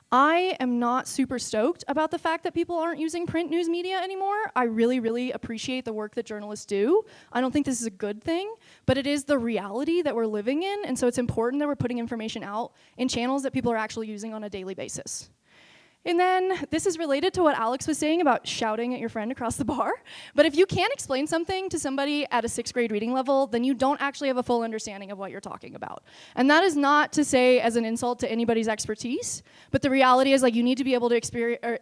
[SPEAKER 11] I am not super stoked about the fact that people aren't using print news media anymore. I really, really appreciate the work that journalists do. I don't think this is a good thing, but it is the reality that we're living in, and so it's important that we're putting information out in channels that people are actually using on a daily basis. And then this is related to what Alex was saying about shouting at your friend across the bar. But if you can't explain something to somebody at a 6th grade reading level, then you don't actually have a full understanding of what you're talking about. And that is not to say as an insult to anybody's expertise, but the reality is like you need to be able to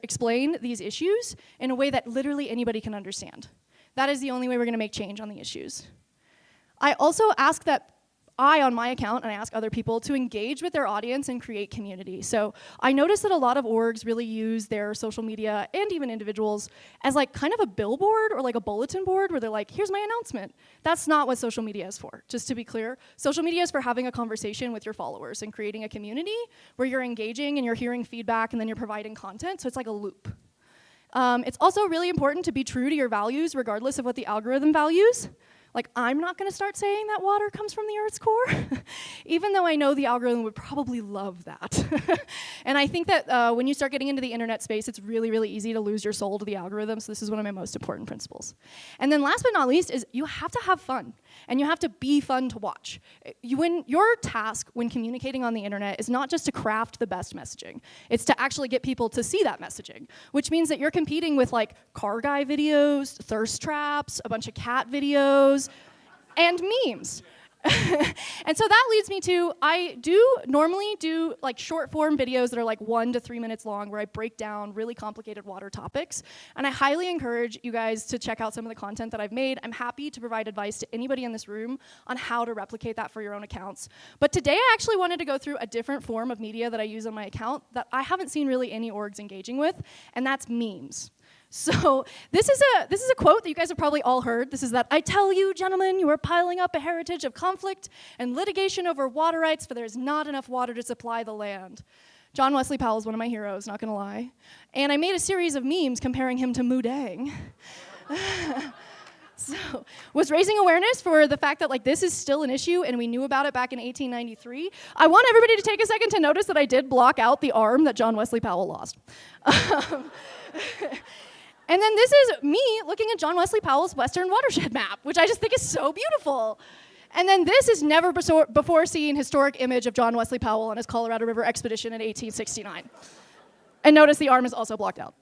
[SPEAKER 11] explain these issues in a way that literally anybody can understand. That is the only way we're gonna make change on the issues. I also ask that on my account, and I ask other people to engage with their audience and create community. So I notice that a lot of orgs really use their social media and even individuals as like kind of a billboard or like a bulletin board where they're like, here's my announcement. That's not what social media is for, just to be clear. Social media is for having a conversation with your followers and creating a community where you're engaging and you're hearing feedback and then you're providing content, so it's like a loop. It's also really important to be true to your values regardless of what the algorithm values. Like, I'm not going to start saying that water comes from the Earth's core, even though I know the algorithm would probably love that. And I think that when you start getting into the internet space, it's really, really easy to lose your soul to the algorithm, so this is one of my most important principles. And then last but not least is you have to have fun, and you have to be fun to watch. Your task when communicating on the internet is not just to craft the best messaging, it's to actually get people to see that messaging, which means that you're competing with like car guy videos, thirst traps, a bunch of cat videos, and memes. And so that leads me to, I do normally do like short form videos that are like 1 to 3 minutes long where I break down really complicated water topics. And I highly encourage you guys to check out some of the content that I've made. I'm happy to provide advice to anybody in this room on how to replicate that for your own accounts. But today I actually wanted to go through a different form of media that I use on my account that I haven't seen really any orgs engaging with, and that's memes. So this is a quote that you guys have probably all heard. This is that, "I tell you, gentlemen, you are piling up a heritage of conflict and litigation over water rights, for there is not enough water to supply the land." John Wesley Powell is one of my heroes, not gonna lie. And I made a series of memes comparing him to Mudang. So, was raising awareness for the fact that like this is still an issue and we knew about it back in 1893. I want everybody to take a second to notice that I did block out the arm that John Wesley Powell lost. And then this is me looking at John Wesley Powell's Western watershed map, which I just think is so beautiful. And then this is never before seen historic image of John Wesley Powell on his Colorado River expedition in 1869. And notice the arm is also blocked out.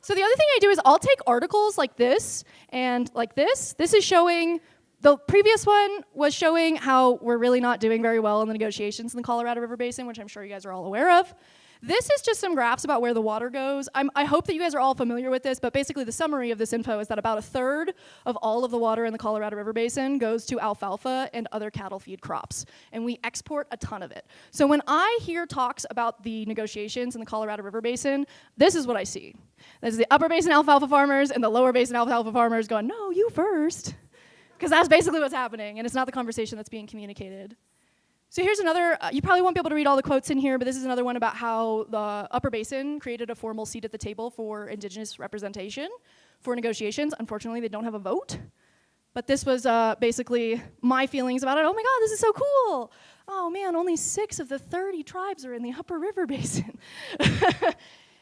[SPEAKER 11] So the other thing I do is I'll take articles like this and like this. This is showing, the previous one was showing how we're really not doing very well in the negotiations in the Colorado River Basin, which I'm sure you guys are all aware of. This is just some graphs about where the water goes. I hope that you guys are all familiar with this, but basically the summary of this info is that about 1/3 of all of the water in the Colorado River Basin goes to alfalfa and other cattle feed crops, and we export a ton of it. So when I hear talks about the negotiations in the Colorado River Basin, this is what I see. There's the upper basin alfalfa farmers and the lower basin alfalfa farmers going, "No, you first," because that's basically what's happening, and it's not the conversation that's being communicated. So here's another, you probably won't be able to read all the quotes in here, but this is another one about how the Upper Basin created a formal seat at the table for indigenous representation for negotiations. Unfortunately, they don't have a vote. But this was basically my feelings about it. Oh my God, this is so cool. Oh man, only 6 of the 30 tribes are in the Upper River Basin.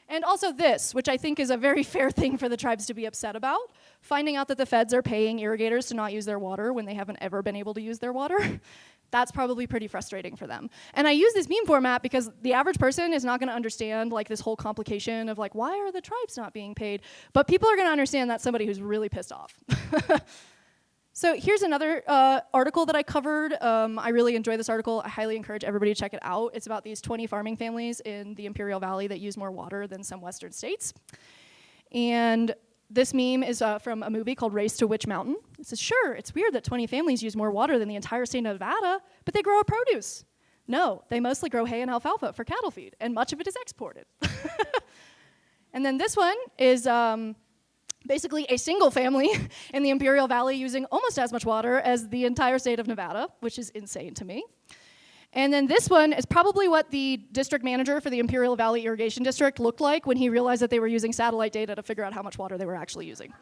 [SPEAKER 11] And also this, which I think is a very fair thing for the tribes to be upset about, finding out that the feds are paying irrigators to not use their water when they haven't ever been able to use their water. That's probably pretty frustrating for them. And I use this meme format because the average person is not gonna understand like this whole complication of like, why are the tribes not being paid? But people are gonna understand that's somebody who's really pissed off. So here's another article that I covered. I really enjoy this article. I highly encourage everybody to check it out. It's about these 20 farming families in the Imperial Valley that use more water than some Western states. And this meme is from a movie called Race to Witch Mountain. It says, sure, it's weird that 20 families use more water than the entire state of Nevada, but they grow a produce. No, they mostly grow hay and alfalfa for cattle feed, and much of it is exported. And then this one is basically a single family in the Imperial Valley using almost as much water as the entire state of Nevada, which is insane to me. And then this one is probably what the district manager for the Imperial Valley Irrigation District looked like when he realized that they were using satellite data to figure out how much water they were actually using.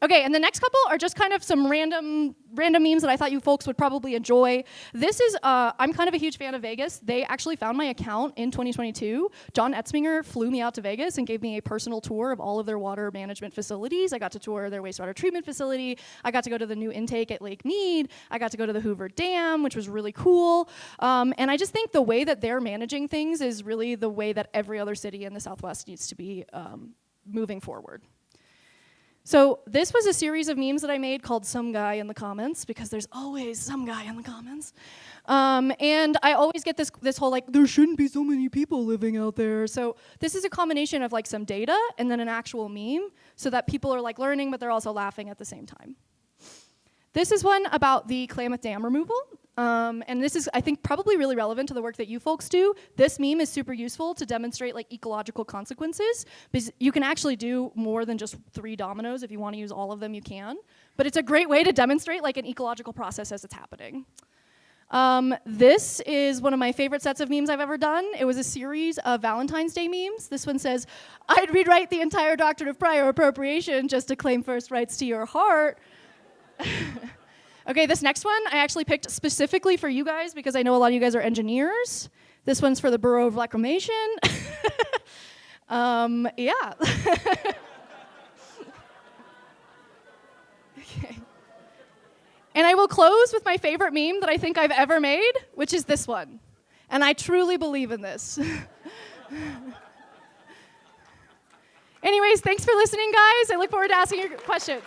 [SPEAKER 11] Okay, and the next couple are just kind of some random memes that I thought you folks would probably enjoy. This is, I'm kind of a huge fan of Vegas. They actually found my account in 2022. John Etzminger flew me out to Vegas and gave me a personal tour of all of their water management facilities. I got to tour their wastewater treatment facility. I got to go to the new intake at Lake Mead. I got to go to the Hoover Dam, which was really cool. And I just think the way that they're managing things is really the way that every other city in the Southwest needs to be moving forward. So this was a series of memes that I made called Some Guy in the Comments, because there's always some guy in the comments. And I always get this whole like, there shouldn't be so many people living out there. So this is a combination of like some data and then an actual meme so that people are like learning, but they're also laughing at the same time. This is one about the Klamath Dam removal. And this is, I think, probably really relevant to the work that you folks do. This meme is super useful to demonstrate like ecological consequences, because you can actually do more than just 3 dominoes. If you want to use all of them, you can. But it's a great way to demonstrate like an ecological process as it's happening. This is one of my favorite sets of memes I've ever done. It was a series of Valentine's Day memes. This one says, I'd rewrite the entire doctrine of prior appropriation just to claim first rights to your heart. Okay, this next one I actually picked specifically for you guys because I know a lot of you guys are engineers. This one's for the Bureau of Reclamation. Yeah. Okay. And I will close with my favorite meme that I think I've ever made, which is this one. And I truly believe in this. Anyways, thanks for listening, guys. I look forward to asking your questions.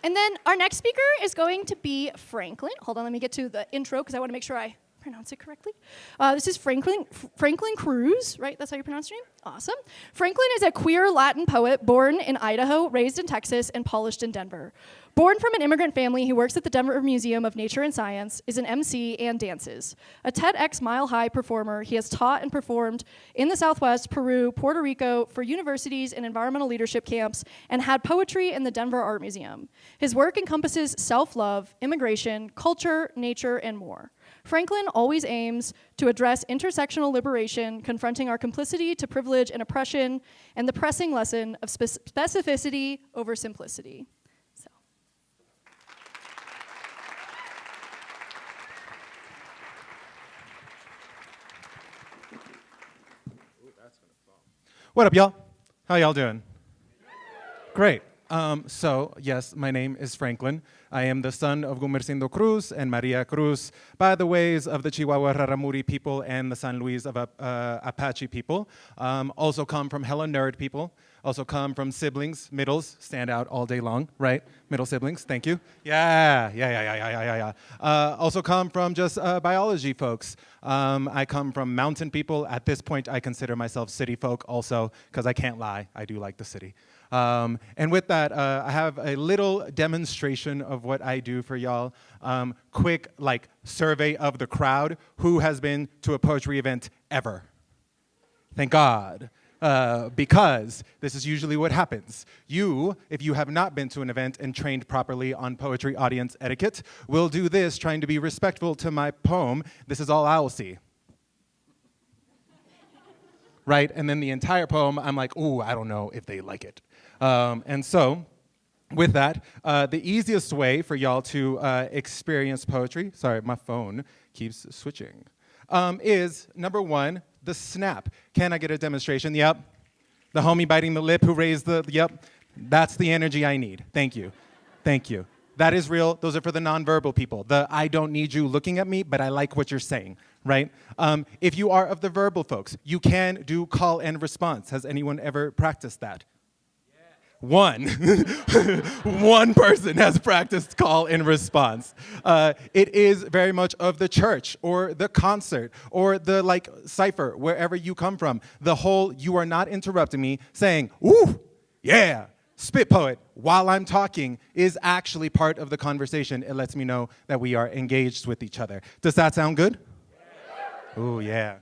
[SPEAKER 11] And then our next speaker is going to be Franklin. Hold on, let me get to the intro because I want to make sure I pronounce it correctly. This is Franklin Cruz, right? That's how you pronounce your name? Awesome. Franklin is a queer Latin poet born in Idaho, raised in Texas, and polished in Denver. Born from an immigrant family, he works at the Denver Museum of Nature and Science, is an MC, and dances. A TEDx Mile High performer, he has taught and performed in the Southwest, Peru, Puerto Rico for universities and environmental leadership camps, and had poetry in the Denver Art Museum. His work encompasses self-love, immigration, culture, nature, and more. Franklin always aims to address intersectional liberation, confronting our complicity to privilege and oppression, and the pressing lesson of specificity over simplicity. So.
[SPEAKER 12] What up, y'all? How y'all doing? Great. So, yes, my name is Franklin. I am the son of Gumercindo Cruz and Maria Cruz, by the ways of the Chihuahua Raramuri people and the San Luis of Apache people. Also come from hella nerd people. Also come from siblings, middles, stand out all day long, right? Middle siblings, thank you. Yeah. Also come from just biology folks. I come from mountain people. At this point, I consider myself city folk also, because I can't lie, I do like the city. And with that, I have a little demonstration of what I do for y'all. Quick, survey of the crowd. Who has been to a poetry event ever? Thank God. Because this is usually what happens. You, if you have not been to an event and trained properly on poetry audience etiquette, will do this trying to be respectful to my poem. This is all I will see. Right? And then the entire poem, I'm like, ooh, I don't know if they like it. And so, with that, the easiest way for y'all to experience poetry, sorry, my phone keeps switching, is number one, the snap. Can I get a demonstration? Yep. The homie biting the lip who raised the, yep. That's the energy I need. Thank you. Thank you. That is real. Those are for the nonverbal people. The I don't need you looking at me, but I like what you're saying, right? If you are of the verbal folks, you can do call and response. Has anyone ever practiced that? One. One person has practiced call and response. It is very much of the church or the concert or the cipher, wherever you come from. The whole you are not interrupting me saying, ooh, yeah, spit poet, while I'm talking is actually part of the conversation. It lets me know that we are engaged with each other. Does that sound good? Yeah. Ooh, yeah.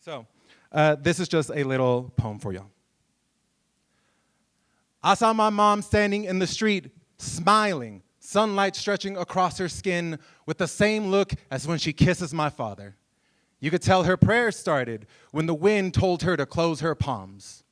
[SPEAKER 12] So, this is just a little poem for y'all. I saw my mom standing in the street, smiling, sunlight stretching across her skin with the same look as when she kisses my father. You could tell her prayers started when the wind told her to close her palms.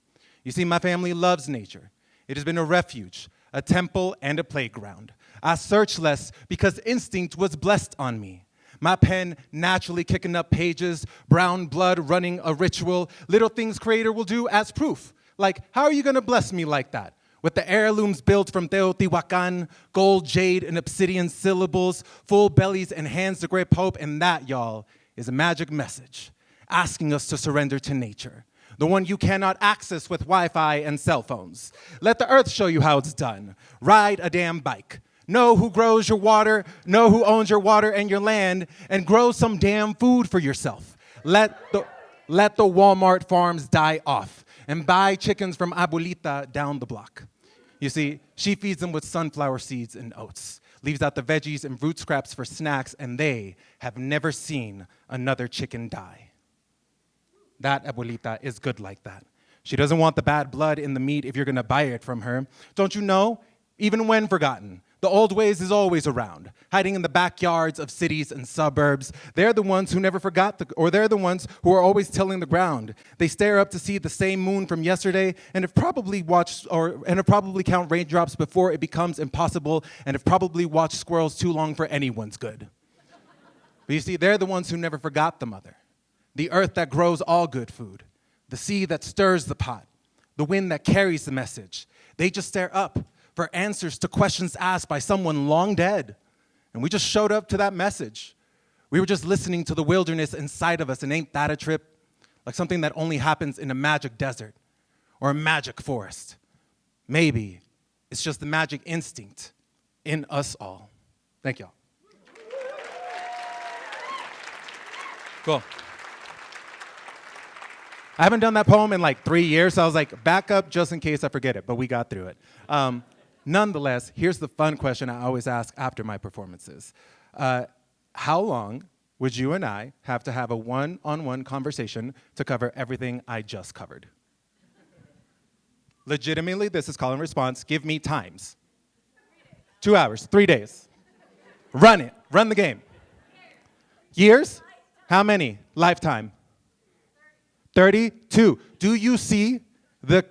[SPEAKER 12] You see, my family loves nature. It has been a refuge, a temple, and a playground. I search less because instinct was blessed on me. My pen naturally kicking up pages, brown blood running a ritual, little things creator will do as proof. Like, how are you gonna bless me like that? With the heirlooms built from Teotihuacan, gold, jade, and obsidian syllables, full bellies and hands to grip hope, and that, y'all, is a magic message asking us to surrender to nature, the one you cannot access with Wi-Fi and cell phones. Let the earth show you how it's done. Ride a damn bike. Know who grows your water, know who owns your water and your land, and grow some damn food for yourself. Let the Walmart farms die off and buy chickens from Abuelita down the block. You see, she feeds them with sunflower seeds and oats, leaves out the veggies and root scraps for snacks, and they have never seen another chicken die. That Abuelita is good like that. She doesn't want the bad blood in the meat if you're gonna buy it from her. Don't you know? Even when forgotten, the old ways is always around, hiding in the backyards of cities and suburbs. They're the ones who never forgot, or they're the ones who are always tilling the ground. They stare up to see the same moon from yesterday and have probably count raindrops before it becomes impossible and have probably watched squirrels too long for anyone's good. But you see, they're the ones who never forgot the mother, the earth that grows all good food, the sea that stirs the pot, the wind that carries the message. They just stare up for answers to questions asked by someone long dead. And we just showed up to that message. We were just listening to the wilderness inside of us, and ain't that a trip? Like something that only happens in a magic desert or a magic forest. Maybe It's just the magic instinct in us all. Thank y'all. Cool. I haven't done that poem in like 3 years, so I was like, back up just in case I forget it, but we got through it. Nonetheless, here's the fun question I always ask after my performances. How long would you and I have to have a one-on-one conversation to cover everything I just covered? Legitimately, this is call and response. Give me times. 2 hours, 3 days. Run it, run the game. Years? How many? Lifetime. 32. Do you see the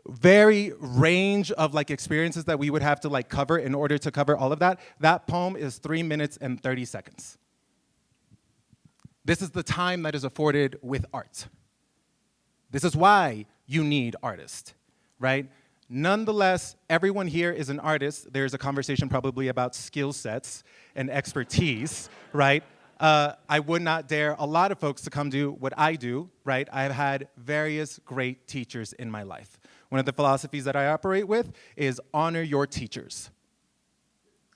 [SPEAKER 12] very range of experiences that we would have to cover in order to cover all of that? That poem is 3 minutes and 30 seconds. This is the time that is afforded with art. This is why you need artists, right? Nonetheless, everyone here is an artist. There's a conversation probably about skill sets and expertise, right? I would not dare a lot of folks to come do what I do, right? I've had various great teachers in my life. One of the philosophies that I operate with is honor your teachers,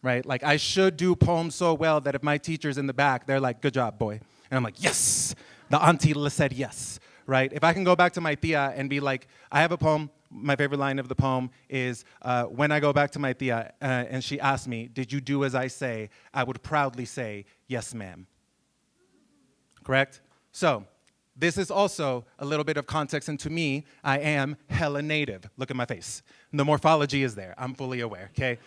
[SPEAKER 12] right? I should do poems so well that if my teacher's in the back, they're like, good job, boy. And I'm like, yes, the auntie said yes, right? If I can go back to my tia and be like, I have a poem, my favorite line of the poem is, when I go back to my tia and she asks me, did you do as I say? I would proudly say, yes, ma'am. Correct? So, this is also a little bit of context, and to me, I am hella native. Look at my face. The morphology is there. I'm fully aware, okay?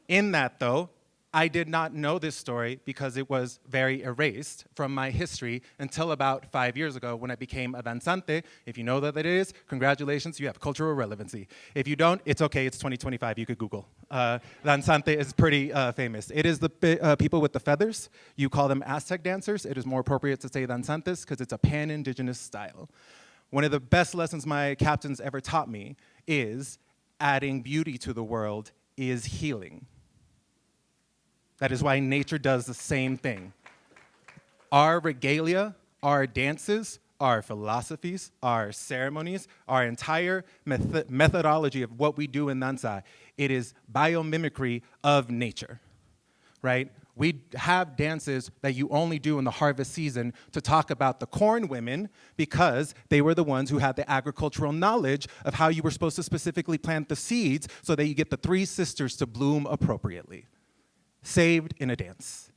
[SPEAKER 12] In that, though, I did not know this story because it was very erased from my history until about 5 years ago when I became a danzante. If you know that it is, congratulations, you have cultural relevancy. If you don't, it's okay, it's 2025, you could Google. Danzante is pretty famous. It is the people with the feathers. You call them Aztec dancers. It is more appropriate to say danzantes because it's a pan-indigenous style. One of the best lessons my captains ever taught me is adding beauty to the world is healing. That is why nature does the same thing. Our regalia, our dances, our philosophies, our ceremonies, our entire methodology of what we do in danza, it is biomimicry of nature, right? We have dances that you only do in the harvest season to talk about the corn women because they were the ones who had the agricultural knowledge of how you were supposed to specifically plant the seeds so that you get the 3 sisters to bloom appropriately. Saved in a dance.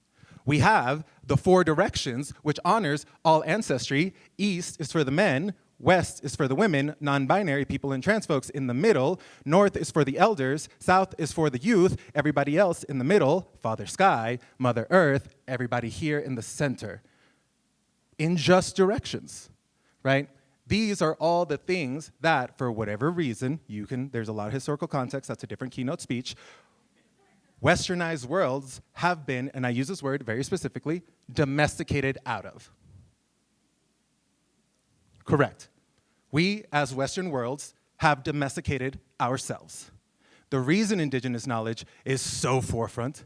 [SPEAKER 12] We have the 4 directions, which honors all ancestry. East is for the men, west is for the women, non-binary people and trans folks in the middle, north is for the elders, south is for the youth, everybody else in the middle, Father Sky, Mother Earth, everybody here in the center. In just directions, right? These are all the things that, for whatever reason, there's a lot of historical context, that's a different keynote speech, Westernized worlds have been, and I use this word very specifically, domesticated out of. Correct. We, as Western worlds, have domesticated ourselves. The reason indigenous knowledge is so forefront,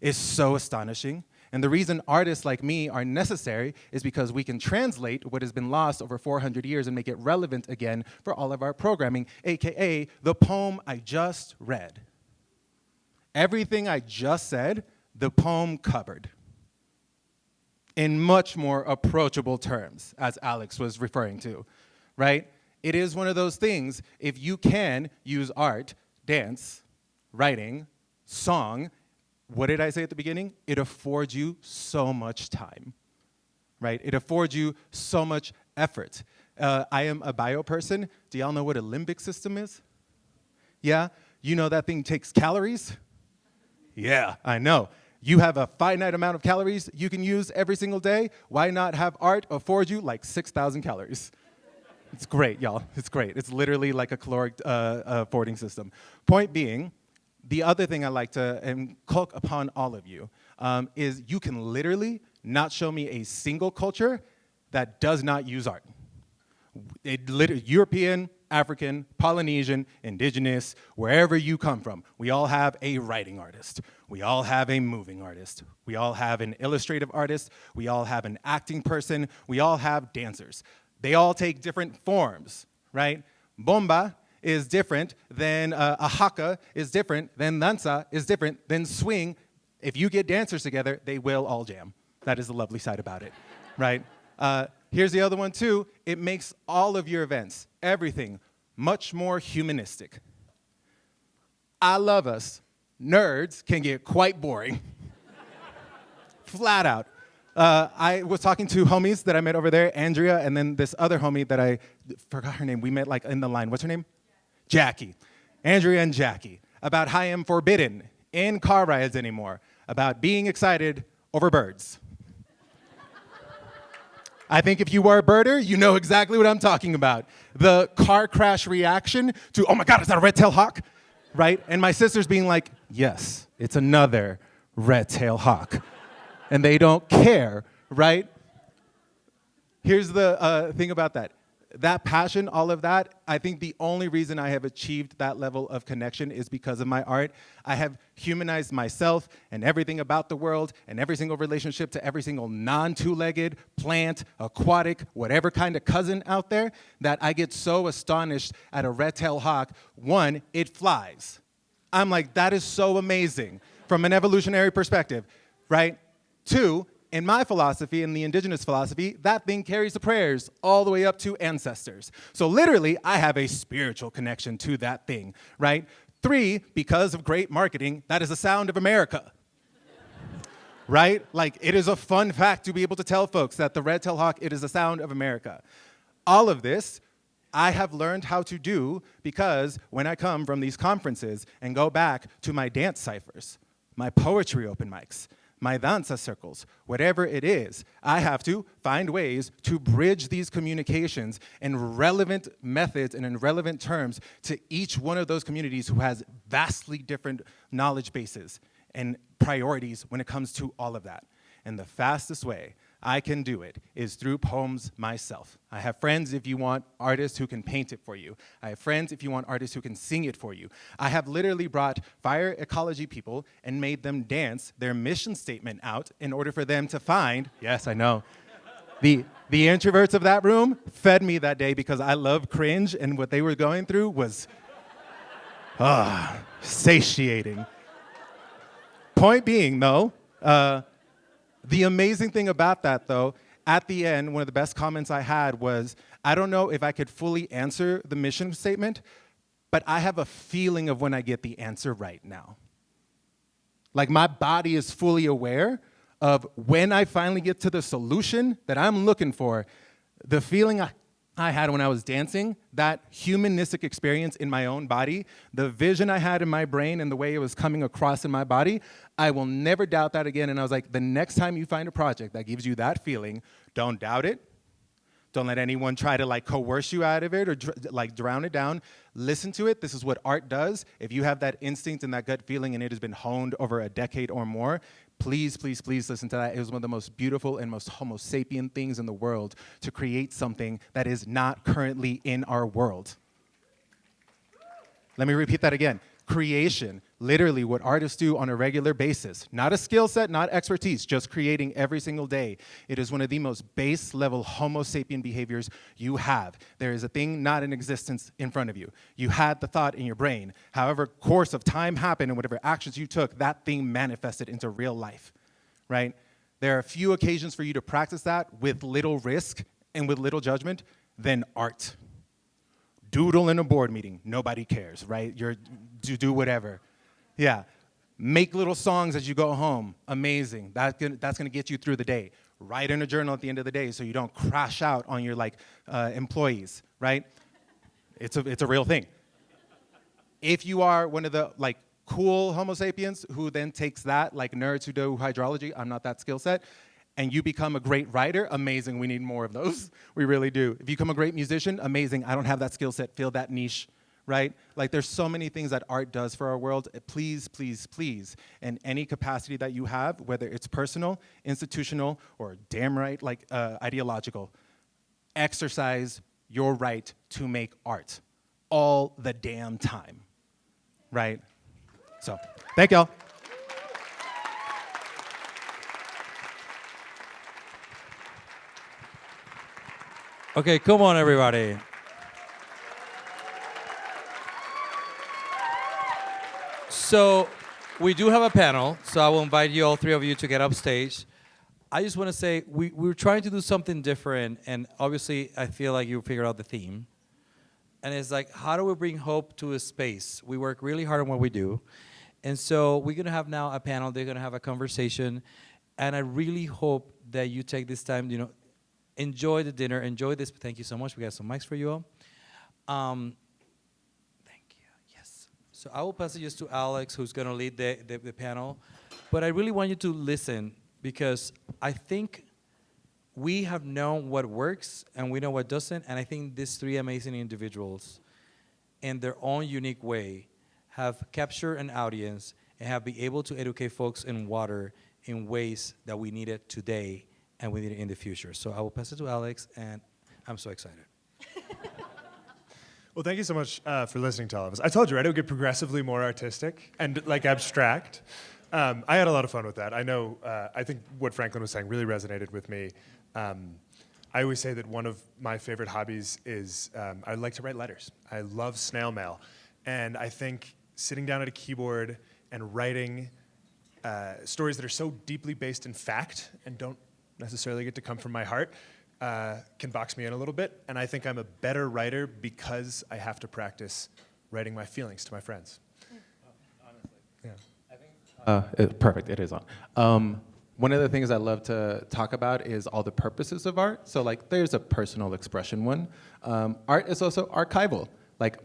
[SPEAKER 12] is so astonishing, and the reason artists like me are necessary is because we can translate what has been lost over 400 years and make it relevant again for all of our programming, AKA the poem I just read. Everything I just said, the poem covered in much more approachable terms, as Alex was referring to, right? It is one of those things, if you can use art, dance, writing, song, what did I say at the beginning? It affords you so much time, right? It affords you so much effort. I am a bio person. Do y'all know what a limbic system is? Yeah? You know that thing takes calories? Yeah, I know. You have a finite amount of calories you can use every single day. Why not have art afford you 6,000 calories? It's great, y'all. It's great. It's literally like a caloric affording system. Point being, the other thing I like to inculcate upon all of you is you can literally not show me a single culture that does not use art. European, African, Polynesian, indigenous, wherever you come from, we all have a writing artist. We all have a moving artist. We all have an illustrative artist. We all have an acting person. We all have dancers. They all take different forms, right? Bomba is different than a haka is different than danza is different than swing. If you get dancers together, they will all jam. That is the lovely side about it, right? Here's the other one too. It makes all of your events, everything, much more humanistic. I love us. Nerds can get quite boring. Flat out. I was talking to homies that I met over there, Andrea, and then this other homie that I forgot her name. We met like in the line. What's her name? Jackie. Andrea and Jackie. About how I am forbidden in car rides anymore. About being excited over birds. I think if you are a birder, you know exactly what I'm talking about. The car crash reaction to, oh my God, is that a red-tailed hawk? Right? And my sister's being like, yes, it's another red-tailed hawk. And they don't care, right? Here's the thing about that. That passion, all of that, I think the only reason I have achieved that level of connection is because of my art. I have humanized myself and everything about the world and every single relationship to every single non-two-legged, plant, aquatic, whatever kind of cousin out there that I get so astonished at a red-tailed hawk. One, it flies. I'm like, that is so amazing from an evolutionary perspective, right? Two, in my philosophy, in the indigenous philosophy, that thing carries the prayers all the way up to ancestors. So literally, I have a spiritual connection to that thing, right? Three, because of great marketing, that is the sound of America, right? Like, it is a fun fact to be able to tell folks that the red-tailed hawk, it is the sound of America. All of this, I have learned how to do because when I come from these conferences and go back to my dance ciphers, my poetry open mics, my danza circles, whatever it is, I have to find ways to bridge these communications in relevant methods and in relevant terms to each one of those communities who has vastly different knowledge bases and priorities when it comes to all of that. And the fastest way I can do it is through poems myself. I have friends if you want artists who can paint it for you. I have friends if you want artists who can sing it for you. I have literally brought fire ecology people and made them dance their mission statement out in order for them to find, yes, I know, the introverts of that room fed me that day because I love cringe and what they were going through was satiating. Point being, though, the amazing thing about that, though, at the end, one of the best comments I had was, I don't know if I could fully answer the mission statement, but I have a feeling of when I get the answer right now. Like, my body is fully aware of when I finally get to the solution that I'm looking for. The feeling I had when I was dancing, that humanistic experience in my own body, the vision I had in my brain and the way it was coming across in my body, I will never doubt that again. And I was like, the next time you find a project that gives you that feeling, don't doubt it. Don't let anyone try to like coerce you out of it or like drown it down. Listen to it. This is what art does. If you have that instinct and that gut feeling and it has been honed over a decade or more, please, please, please listen to that. It was one of the most beautiful and most Homo sapien things in the world to create something that is not currently in our world. Let me repeat that again. Creation, literally what artists do on a regular basis. Not a skill set, not expertise, just creating every single day. It is one of the most base level Homo sapien behaviors you have. There is a thing not in existence in front of you. You had the thought in your brain. However course of time happened and whatever actions you took, that thing manifested into real life, right? There are a few occasions for you to practice that with little risk and with little judgment, then art. Doodle in a board meeting, nobody cares, right? You do whatever. Yeah, make little songs as you go home, amazing. That's gonna get you through the day. Write in a journal at the end of the day so you don't crash out on your employees, right? It's a real thing. If you are one of the cool Homo sapiens who then takes that, like nerds who do hydrology, I'm not that skill set, and you become a great writer, amazing, we need more of those. We really do. If you become a great musician, amazing, I don't have that skill set, fill that niche, right? Like there's so many things that art does for our world. Please, please, please, in any capacity that you have, whether it's personal, institutional, or damn right, ideological, exercise your right to make art all the damn time, right? So, thank y'all.
[SPEAKER 1] Okay, come on, everybody. So we do have a panel, so I will invite you, all three of you, to get up stage. I just want to say we're trying to do something different, and obviously I feel like you figured out the theme. And it's like, how do we bring hope to a space? We work really hard on what we do. And so we're going to have now a panel. They're going to have a conversation. And I really hope that you take this time, enjoy the dinner, enjoy this. Thank you so much. We got some mics for you all. Thank you. Yes. So I will pass it just to Alex, who's going to lead the panel. But I really want you to listen, because I think we have known what works and we know what doesn't. And I think these three amazing individuals, in their own unique way, have captured an audience and have been able to educate folks in water in ways that we need it today and we need it in the future. So I will pass it to Alex, and I'm so excited.
[SPEAKER 5] Well, thank you so much for listening to all of us. I told you, right? It would get progressively more artistic and abstract. I had a lot of fun with that. I know, I think what Franklin was saying really resonated with me. I always say that one of my favorite hobbies is I like to write letters. I love snail mail. And I think sitting down at a keyboard and writing stories that are so deeply based in fact and don't necessarily get to come from my heart can box me in a little bit. And I think I'm a better writer because I have to practice writing my feelings to my friends.
[SPEAKER 12] Perfect, it is on. One of the things I love to talk about is all the purposes of art. So there's a personal expression one. Art is also archival.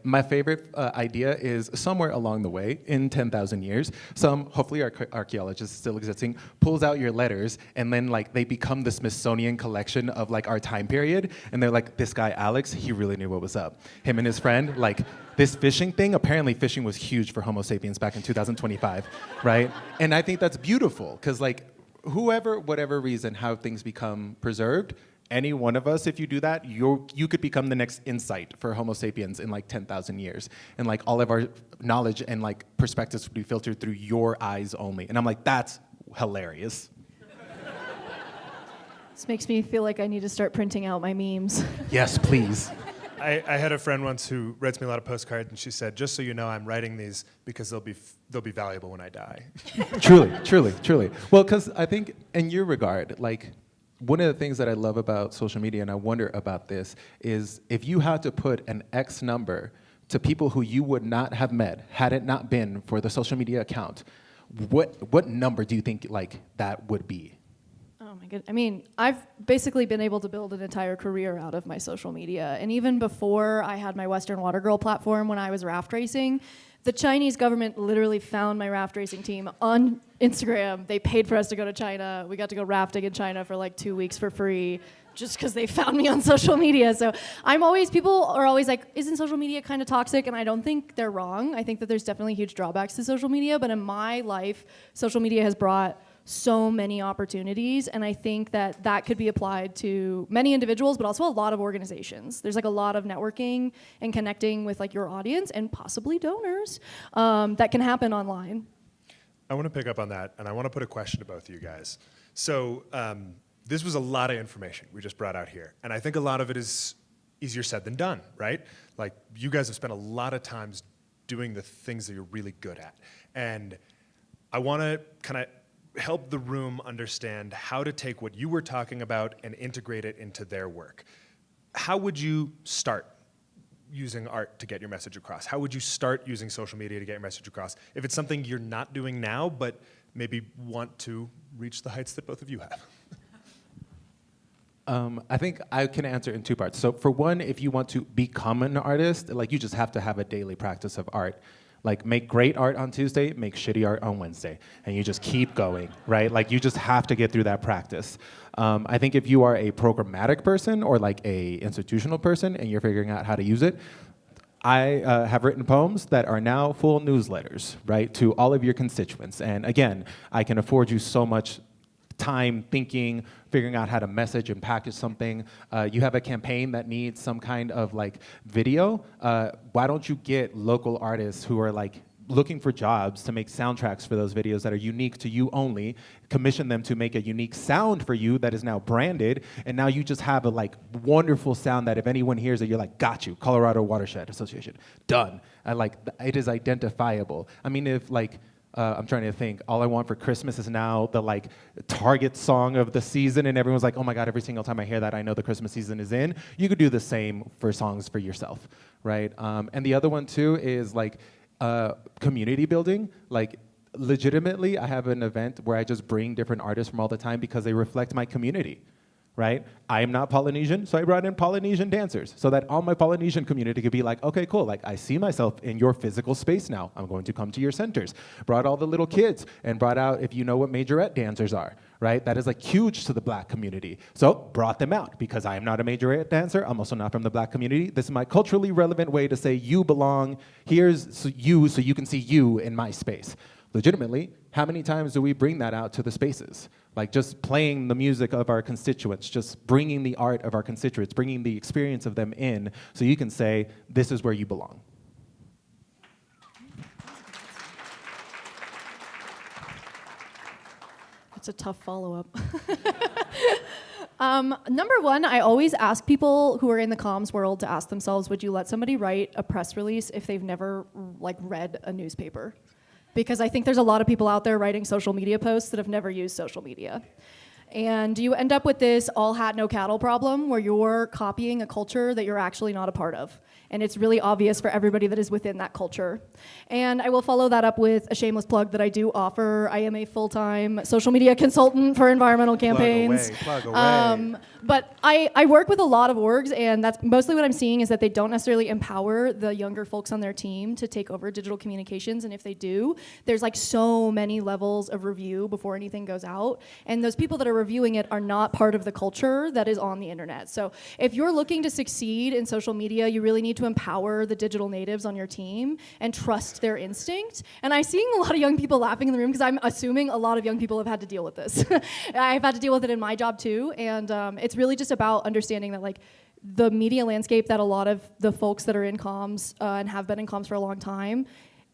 [SPEAKER 12] My favorite idea is somewhere along the way, in 10,000 years, some, hopefully archaeologists still existing, pulls out your letters, and then they become the Smithsonian collection of our time period, and they're like, this guy Alex, he really knew what was up. Him and his friend, this fishing thing, apparently fishing was huge for Homo sapiens back in 2025, right? And I think that's beautiful, because whoever, whatever reason, how things become preserved, any one of us, if you do that, you could become the next insight for Homo sapiens in 10,000 years. And all of our knowledge and perspectives would be filtered through your eyes only. And I'm like, that's hilarious.
[SPEAKER 11] This makes me feel like I need to start printing out my memes.
[SPEAKER 12] Yes, please.
[SPEAKER 5] I had a friend once who writes me a lot of postcards, and she said, just so you know, I'm writing these because they'll be valuable when I die.
[SPEAKER 12] Truly. Well, because I think in your regard, one of the things that I love about social media, and I wonder about this, is if you had to put an X number to people who you would not have met had it not been for the social media account, what number do you think that would be?
[SPEAKER 11] Oh my goodness. I mean, I've basically been able to build an entire career out of my social media. And even before I had my Western Water Girl platform when I was raft racing, the Chinese government literally found my raft racing team on Instagram. They paid for us to go to China. We got to go rafting in China for 2 weeks for free just because they found me on social media. So people are always like, isn't social media kind of toxic? And I don't think they're wrong. I think that there's definitely huge drawbacks to social media. But in my life, social media has brought so many opportunities, and I think that could be applied to many individuals, but also a lot of organizations. There's a lot of networking and connecting with your audience and possibly donors that can happen online.
[SPEAKER 5] I want to pick up on that, and I want to put a question to both of you guys. So this was a lot of information we just brought out here, and I think a lot of it is easier said than done, right? You guys have spent a lot of times doing the things that you're really good at, and I want to kind of help the room understand how to take what you were talking about and integrate it into their work. How would you start using art to get your message across? How would you start using social media to get your message across? If it's something you're not doing now, but maybe want to reach the heights that both of you have.
[SPEAKER 12] I think I can answer in two parts. So for one, if you want to become an artist, you just have to have a daily practice of art. Make great art on Tuesday, make shitty art on Wednesday, and you just keep going, right? You just have to get through that practice. I think if you are a programmatic person or a institutional person and you're figuring out how to use it, I have written poems that are now full newsletters, right, to all of your constituents. And again, I can afford you so much time thinking, figuring out how to message and package something. You have a campaign that needs some kind of video. Why don't you get local artists who are looking for jobs to make soundtracks for those videos that are unique to you only, commission them to make a unique sound for you that is now branded, and now you just have a like wonderful sound that if anyone hears it, you're like, got you, Colorado Watershed Association, done. It is identifiable. I mean, if like, I'm trying to think, All I Want for Christmas is now the like target song of the season, and everyone's like, oh my God, every single time I hear that, I know the Christmas season is in. You could do the same for songs for yourself, right? And the other one too is like, community building. Like, legitimately, I have an event where I just bring different artists from all the time because they reflect my community, right? I am not Polynesian, so I brought in Polynesian dancers so that all my Polynesian community could be like, okay, cool, like I see myself in your physical space now. I'm going to come to your centers. Brought all the little kids and brought out, if you know what majorette dancers are, right? That is like huge to the Black community. So brought them out because I am not a majorette dancer. I'm also not from the Black community. This is my culturally relevant way to say you belong. Here's you so you can see you in my space. Legitimately, how many times do we bring that out to the spaces? Like just playing the music of our constituents, just bringing the art of our constituents, bringing the experience of them in so you can say, this is where you belong.
[SPEAKER 11] It's a tough follow-up. Number one, I always ask people who are in the comms world to ask themselves, would you let somebody write a press release if they've never like read a newspaper? Because I think there's a lot of people out there writing social media posts that have never used social media. And you end up with this all hat, no cattle problem where you're copying a culture that you're actually not a part of. And it's really obvious for everybody that is within that culture. And I will follow that up with a shameless plug that I do offer. I am a full-time social media consultant for environmental campaigns.
[SPEAKER 12] Plug away.
[SPEAKER 11] But I work with a lot of orgs, and that's mostly what I'm seeing is that they don't necessarily empower the younger folks on their team to take over digital communications. And if they do, there's like so many levels of review before anything goes out. And those people that are reviewing it are not part of the culture that is on the internet. So if you're looking to succeed in social media, you really need to empower the digital natives on your team and trust their instinct. And I'm seeing a lot of young people laughing in the room because I'm assuming a lot of young people have had to deal with this. I've had to deal with it in my job too. And it's really just about understanding that like the media landscape that a lot of the folks that are in comms and have been in comms for a long time,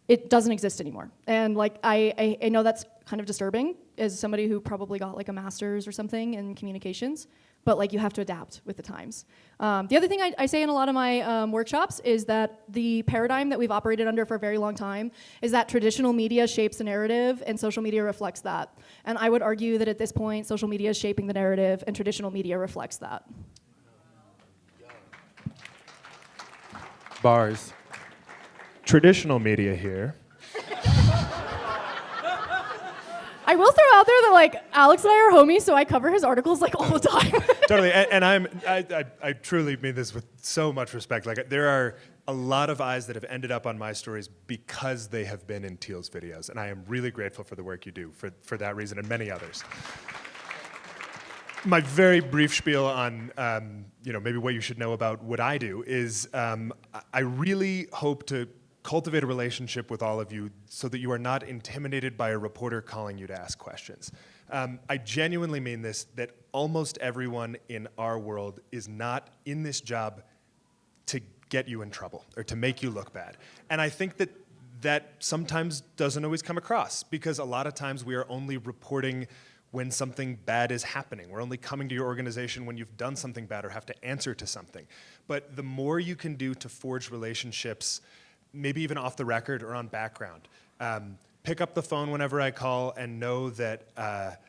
[SPEAKER 11] it doesn't exist anymore. And like I know that's kind of disturbing as somebody who probably got like a master's or something in communications, but like you have to adapt with the times. The other thing I say in a lot of my workshops is that the paradigm that we've operated under for a very long time is that traditional media shapes the narrative and social media reflects that. And I would argue that at this point, social media is shaping the narrative and traditional media reflects that.
[SPEAKER 12] Bars.
[SPEAKER 5] Traditional media here.
[SPEAKER 11] I will throw out there that like Alex and I are homies, so I cover his articles like all the time.
[SPEAKER 5] Totally, and I truly mean this with so much respect. Like there are a lot of eyes that have ended up on my stories because they have been in Teal's videos, and I am really grateful for the work you do for that reason and many others. My very brief spiel on maybe what you should know about what I do is I really hope to cultivate a relationship with all of you so that you are not intimidated by a reporter calling you to ask questions. I genuinely mean this, that almost everyone in our world is not in this job to get you in trouble or to make you look bad. And I think that sometimes doesn't always come across because a lot of times we are only reporting when something bad is happening. We're only coming to your organization when you've done something bad or have to answer to something. But the more you can do to forge relationships, maybe even off the record or on background. Pick up the phone whenever I call and know that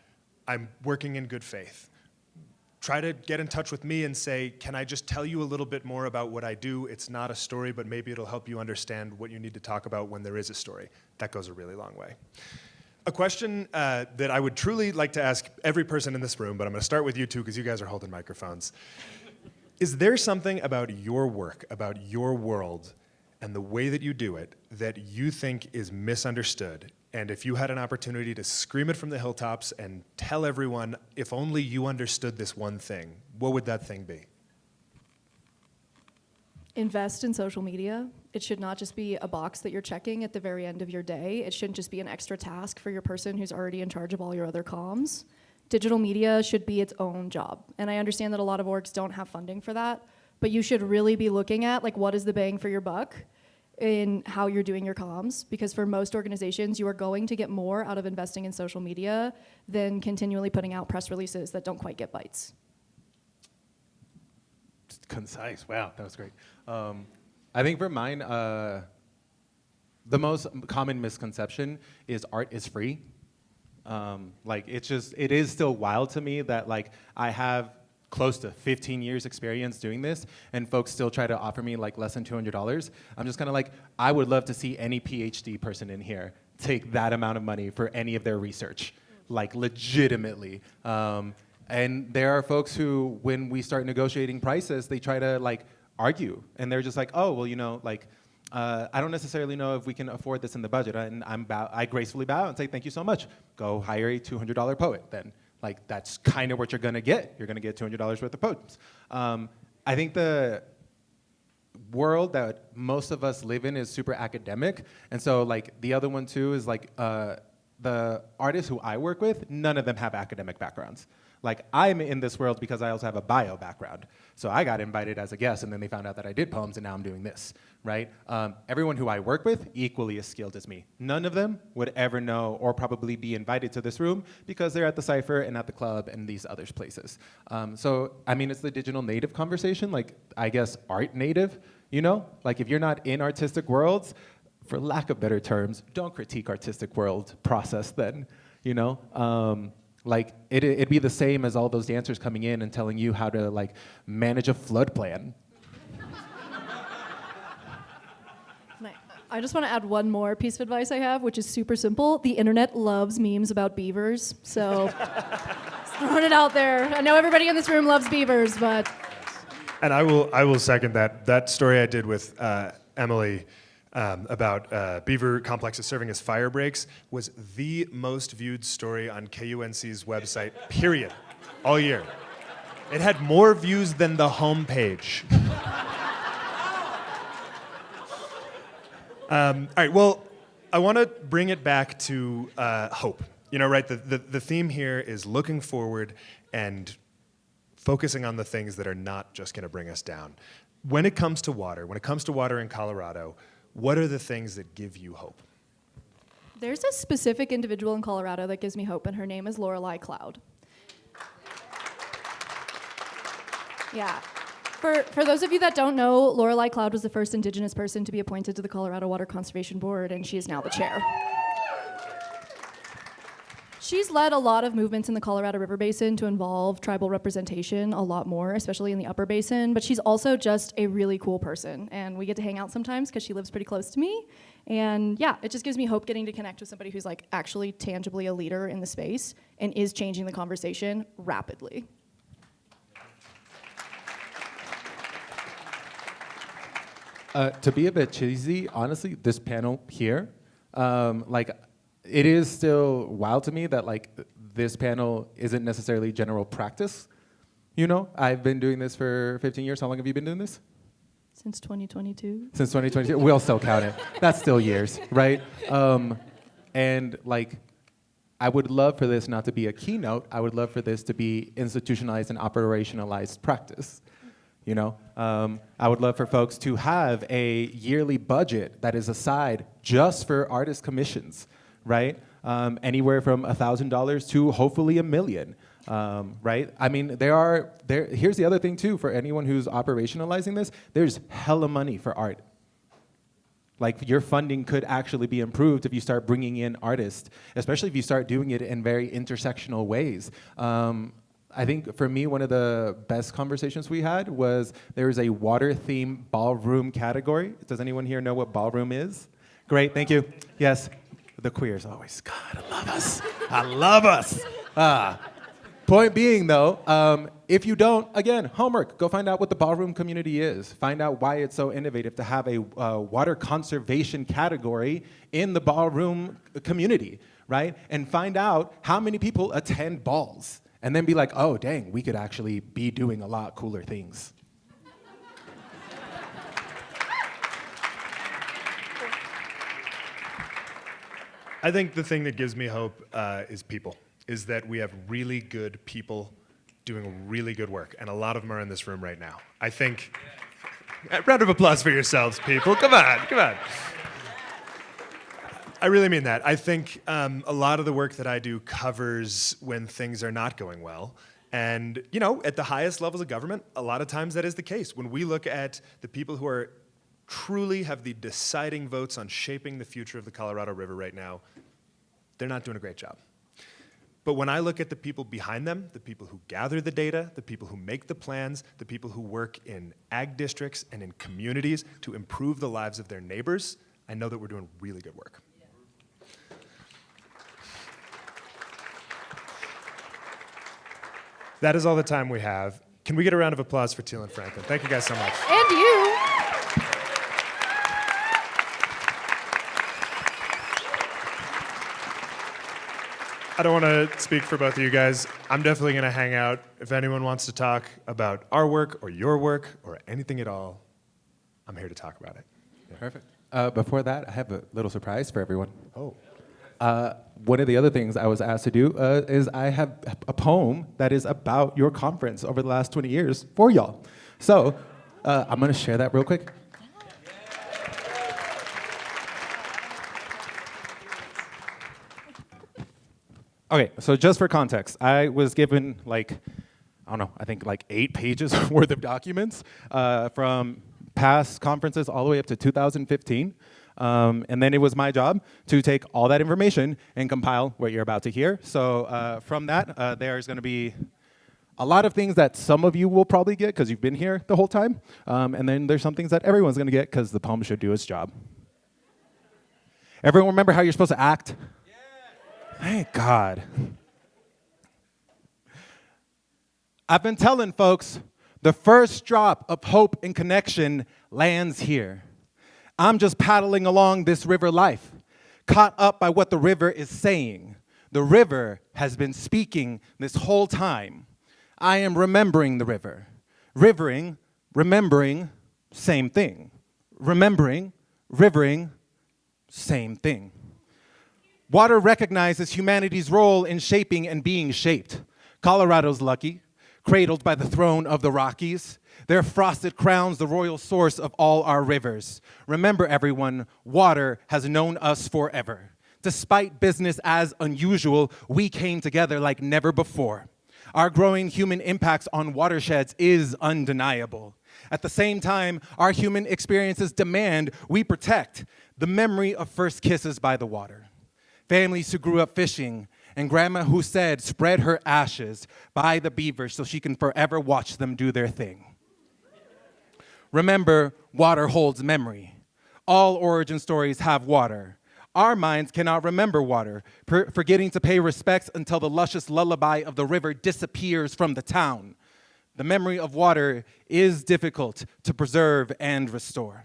[SPEAKER 5] I'm working in good faith. Try to get in touch with me and say, can I just tell you a little bit more about what I do? It's not a story, but maybe it'll help you understand what you need to talk about when there is a story. That goes a really long way. A question that I would truly like to ask every person in this room, but I'm going to start with you two because you guys are holding microphones. Is there something about your work, about your world, and the way that you do it that you think is misunderstood? And if you had an opportunity to scream it from the hilltops and tell everyone, if only you understood this one thing, what would that thing be?
[SPEAKER 11] Invest in social media. It should not just be a box that you're checking at the very end of your day. It shouldn't just be an extra task for your person who's already in charge of all your other comms. Digital media should be its own job. And I understand that a lot of orgs don't have funding for that, but you should really be looking at like what is the bang for your buck in how you're doing your comms, because for most organizations, you are going to get more out of investing in social media than continually putting out press releases that don't quite get bites.
[SPEAKER 12] Concise. Wow, that was great. I think for mine, the most common misconception is art is free. Like it is still wild to me that like I have close to 15 years experience doing this and folks still try to offer me like less than $200. I'm just kind of like, I would love to see any PhD person in here take that amount of money for any of their research, like legitimately. And there are folks who, when we start negotiating prices, they try to like argue and they're just like, oh, well, you know, like, I don't necessarily know if we can afford this in the budget. And I gracefully bow and say, thank you so much. Go hire a $200 poet then. Like, that's kind of what you're going to get. You're going to get $200 worth of poems. I think the world that most of us live in is super academic. And so, like, the other one, too, is, like, the artists who I work with, none of them have academic backgrounds. Like, I'm in this world because I also have a bio background. So I got invited as a guest, and then they found out that I did poems, and now I'm doing this, right? Everyone who I work with, equally as skilled as me. None of them would ever know or probably be invited to this room because they're at the Cypher and at the club and these other places. So, I mean, it's the digital native conversation, like, I guess art native, you know? Like, if you're not in artistic worlds, for lack of better terms, don't critique artistic world process then, you know? Like, it'd be the same as all those dancers coming in and telling you how to, like, manage a flood plan.
[SPEAKER 11] I just want to add one more piece of advice I have, which is super simple. The internet loves memes about beavers, so just throwing it out there. I know everybody in this room loves beavers, but...
[SPEAKER 5] And I will second that. That story I did with Emily about beaver complexes serving as fire breaks was the most viewed story on KUNC's website, period, all year. It had more views than the homepage. All right, well, I want to bring it back to hope. You know, right, the theme here is looking forward and focusing on the things that are not just going to bring us down. When it comes to water in Colorado, what are the things that give you hope?
[SPEAKER 11] There's a specific individual in Colorado that gives me hope, and her name is Lorelei Cloud. Yeah. For those of you that don't know, Lorelei Cloud was the first Indigenous person to be appointed to the Colorado Water Conservation Board, and she is now the chair. She's led a lot of movements in the Colorado River Basin to involve tribal representation a lot more, especially in the upper basin, but she's also just a really cool person, and we get to hang out sometimes because she lives pretty close to me, and yeah, it just gives me hope getting to connect with somebody who's like actually tangibly a leader in the space and is changing the conversation rapidly.
[SPEAKER 12] To be a bit cheesy, honestly, this panel here, like, it is still wild to me that like this panel isn't necessarily general practice. You know, I've been doing this for 15 years. How long have you been doing this?
[SPEAKER 11] Since 2022.
[SPEAKER 12] Since 2022. We'll still count it. That's still years, right? And like, I would love for this not to be a keynote. I would love for this to be institutionalized and operationalized practice. You know, I would love for folks to have a yearly budget that is aside just for artist commissions, right? Anywhere from $1,000 to hopefully $1 million, right? I mean, here's the other thing too, for anyone who's operationalizing this, there's hella money for art. Like, your funding could actually be improved if you start bringing in artists, especially if you start doing it in very intersectional ways. I think for me, one of the best conversations we had was there was a water-themed ballroom category. Does anyone here know what ballroom is? Great, thank you. Yes, the queers always, God, I love us. I love us. Point being, though, if you don't, again, homework. Go find out what the ballroom community is. Find out why it's so innovative to have a water conservation category in the ballroom community, right? And find out how many people attend balls. And then be like, oh, dang, we could actually be doing a lot cooler things.
[SPEAKER 5] I think the thing that gives me hope is people, is that we have really good people doing really good work, and a lot of them are in this room right now. I think Round of applause for yourselves, people. Come on, come on. I really mean that. I think a lot of the work that I do covers when things are not going well. And, you know, at the highest levels of government, a lot of times that is the case. When we look at the people who are truly have the deciding votes on shaping the future of the Colorado River right now, they're not doing a great job. But when I look at the people behind them, the people who gather the data, the people who make the plans, the people who work in ag districts and in communities to improve the lives of their neighbors, I know that we're doing really good work. That is all the time we have. Can we get a round of applause for Teal and Franklin? Thank you guys so much.
[SPEAKER 11] And you.
[SPEAKER 5] I don't want to speak for both of you guys. I'm definitely going to hang out. If anyone wants to talk about our work or your work or anything at all, I'm here to talk about it. Yeah.
[SPEAKER 12] Perfect. Before that, I have a little surprise for everyone.
[SPEAKER 5] Oh.
[SPEAKER 12] One of the other things I was asked to do is I have a poem that is about your conference over the last 20 years for y'all. So I'm going to share that real quick. Okay, so just for context, I was given I think 8 pages worth of documents from past conferences all the way up to 2015. And then it was my job to take all that information and compile what you're about to hear. So from that, there's going to be a lot of things that some of you will probably get because you've been here the whole time. And then there's some things that everyone's going to get because the poem should do its job. Everyone remember how you're supposed to act? Thank God. I've been telling folks, the first drop of hope and connection lands here. I'm just paddling along this river life, caught up by what the river is saying. The river has been speaking this whole time. I am remembering the river. Rivering, remembering, same thing. Remembering, rivering, same thing. Water recognizes humanity's role in shaping and being shaped. Colorado's lucky, cradled by the throne of the Rockies. Their frosted crowns the royal source of all our rivers. Remember, everyone, water has known us forever. Despite business as unusual, we came together like never before. Our growing human impacts on watersheds is undeniable. At the same time, our human experiences demand we protect the memory of first kisses by the water. Families who grew up fishing, and grandma who said, spread her ashes by the beavers so she can forever watch them do their thing. Remember, water holds memory. All origin stories have water. Our minds cannot remember water, forgetting to pay respects until the luscious lullaby of the river disappears from the town. The memory of water is difficult to preserve and restore.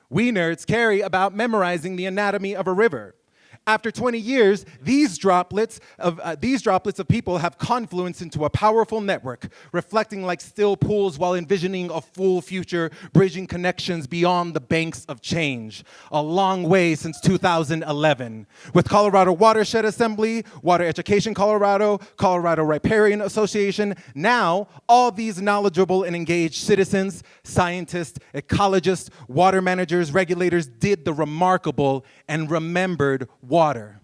[SPEAKER 12] We nerds carry about memorizing the anatomy of a river. After 20 years, these droplets of people have confluenced into a powerful network, reflecting like still pools while envisioning a full future, bridging connections beyond the banks of change. A long way since 2011. With Colorado Watershed Assembly, Water Education Colorado, Colorado Riparian Association, now all these knowledgeable and engaged citizens, scientists, ecologists, water managers, regulators did the remarkable and remembered water.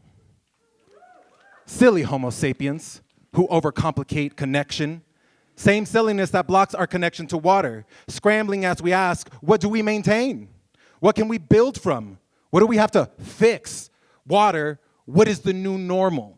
[SPEAKER 12] Silly Homo sapiens who overcomplicate connection. Same silliness that blocks our connection to water. Scrambling as we ask, what do we maintain? What can we build from? What do we have to fix? Water, what is the new normal?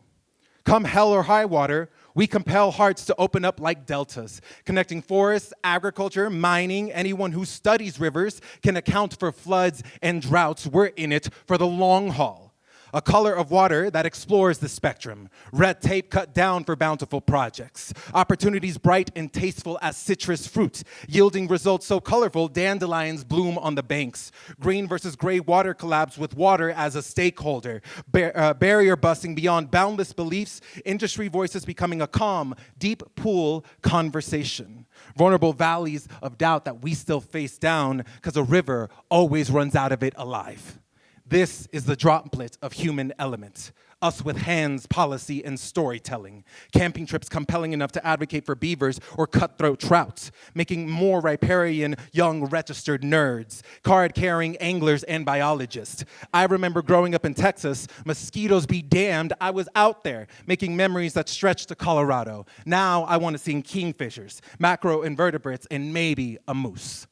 [SPEAKER 12] Come hell or high water, we compel hearts to open up like deltas, connecting forests, agriculture, mining. Anyone who studies rivers can account for floods and droughts. We're in it for the long haul. A color of water that explores the spectrum. Red tape cut down for bountiful projects. Opportunities bright and tasteful as citrus fruit, yielding results so colorful dandelions bloom on the banks. Green versus gray water collabs with water as a stakeholder. Barrier busting beyond boundless beliefs. Industry voices becoming a calm, deep pool conversation. Vulnerable valleys of doubt that we still face down because a river always runs out of it alive. This is the droplet of human element. Us with hands, policy, and storytelling. Camping trips compelling enough to advocate for beavers or cutthroat trouts. Making more riparian young registered nerds. Card-carrying anglers and biologists. I remember growing up in Texas, mosquitoes be damned, I was out there making memories that stretched to Colorado. Now I want to see kingfishers, macroinvertebrates, and maybe a moose.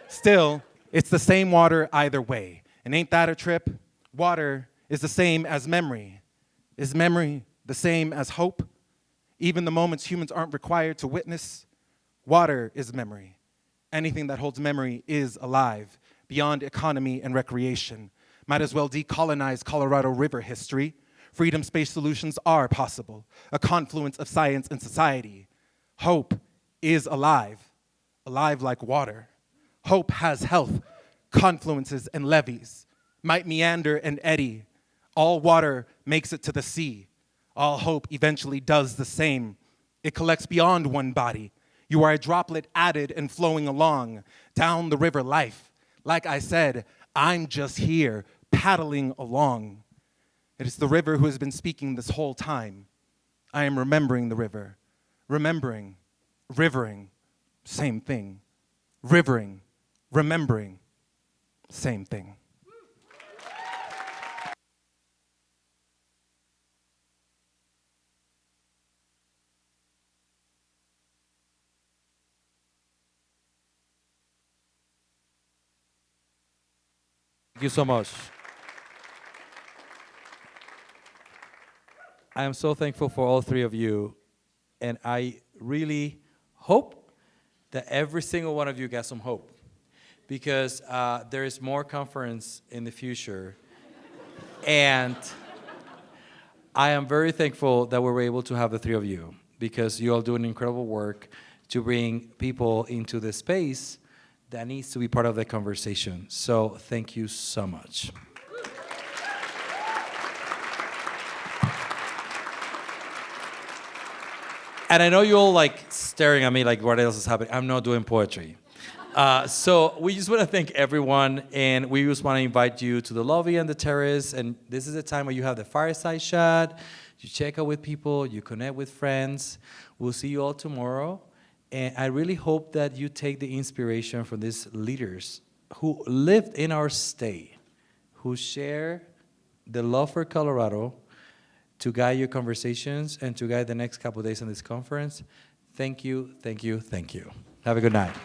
[SPEAKER 12] Still, it's the same water either way. And ain't that a trip? Water is the same as memory. Is memory the same as hope? Even the moments humans aren't required to witness, water is memory. Anything that holds memory is alive, beyond economy and recreation. Might as well decolonize Colorado River history. Freedom-space solutions are possible, a confluence of science and society. Hope is alive, alive like water. Hope has health, confluences and levees, might meander and eddy. All water makes it to the sea. All hope eventually does the same. It collects beyond one body. You are a droplet added and flowing along, down the river life. Like I said, I'm just here, paddling along. It is the river who has been speaking this whole time. I am remembering the river. Remembering, rivering, same thing. Rivering, remembering, same thing.
[SPEAKER 1] Thank you so much. I am so thankful for all three of you, and I really hope that every single one of you get some hope, because there is more conference in the future, and I am very thankful that we were able to have the three of you, because you all do an incredible work to bring people into the space that needs to be part of the conversation. So thank you so much. And I know you're all like staring at me like what else is happening. I'm not doing poetry. So we just want to thank everyone, and we just want to invite you to the lobby and the terrace, and this is the time where you have the fireside chat, you check out with people, you connect with friends. We'll see you all tomorrow. And I really hope that you take the inspiration from these leaders who lived in our state, who share the love for Colorado to guide your conversations and to guide the next couple of days in this conference. Thank you, thank you, thank you. Have a good night.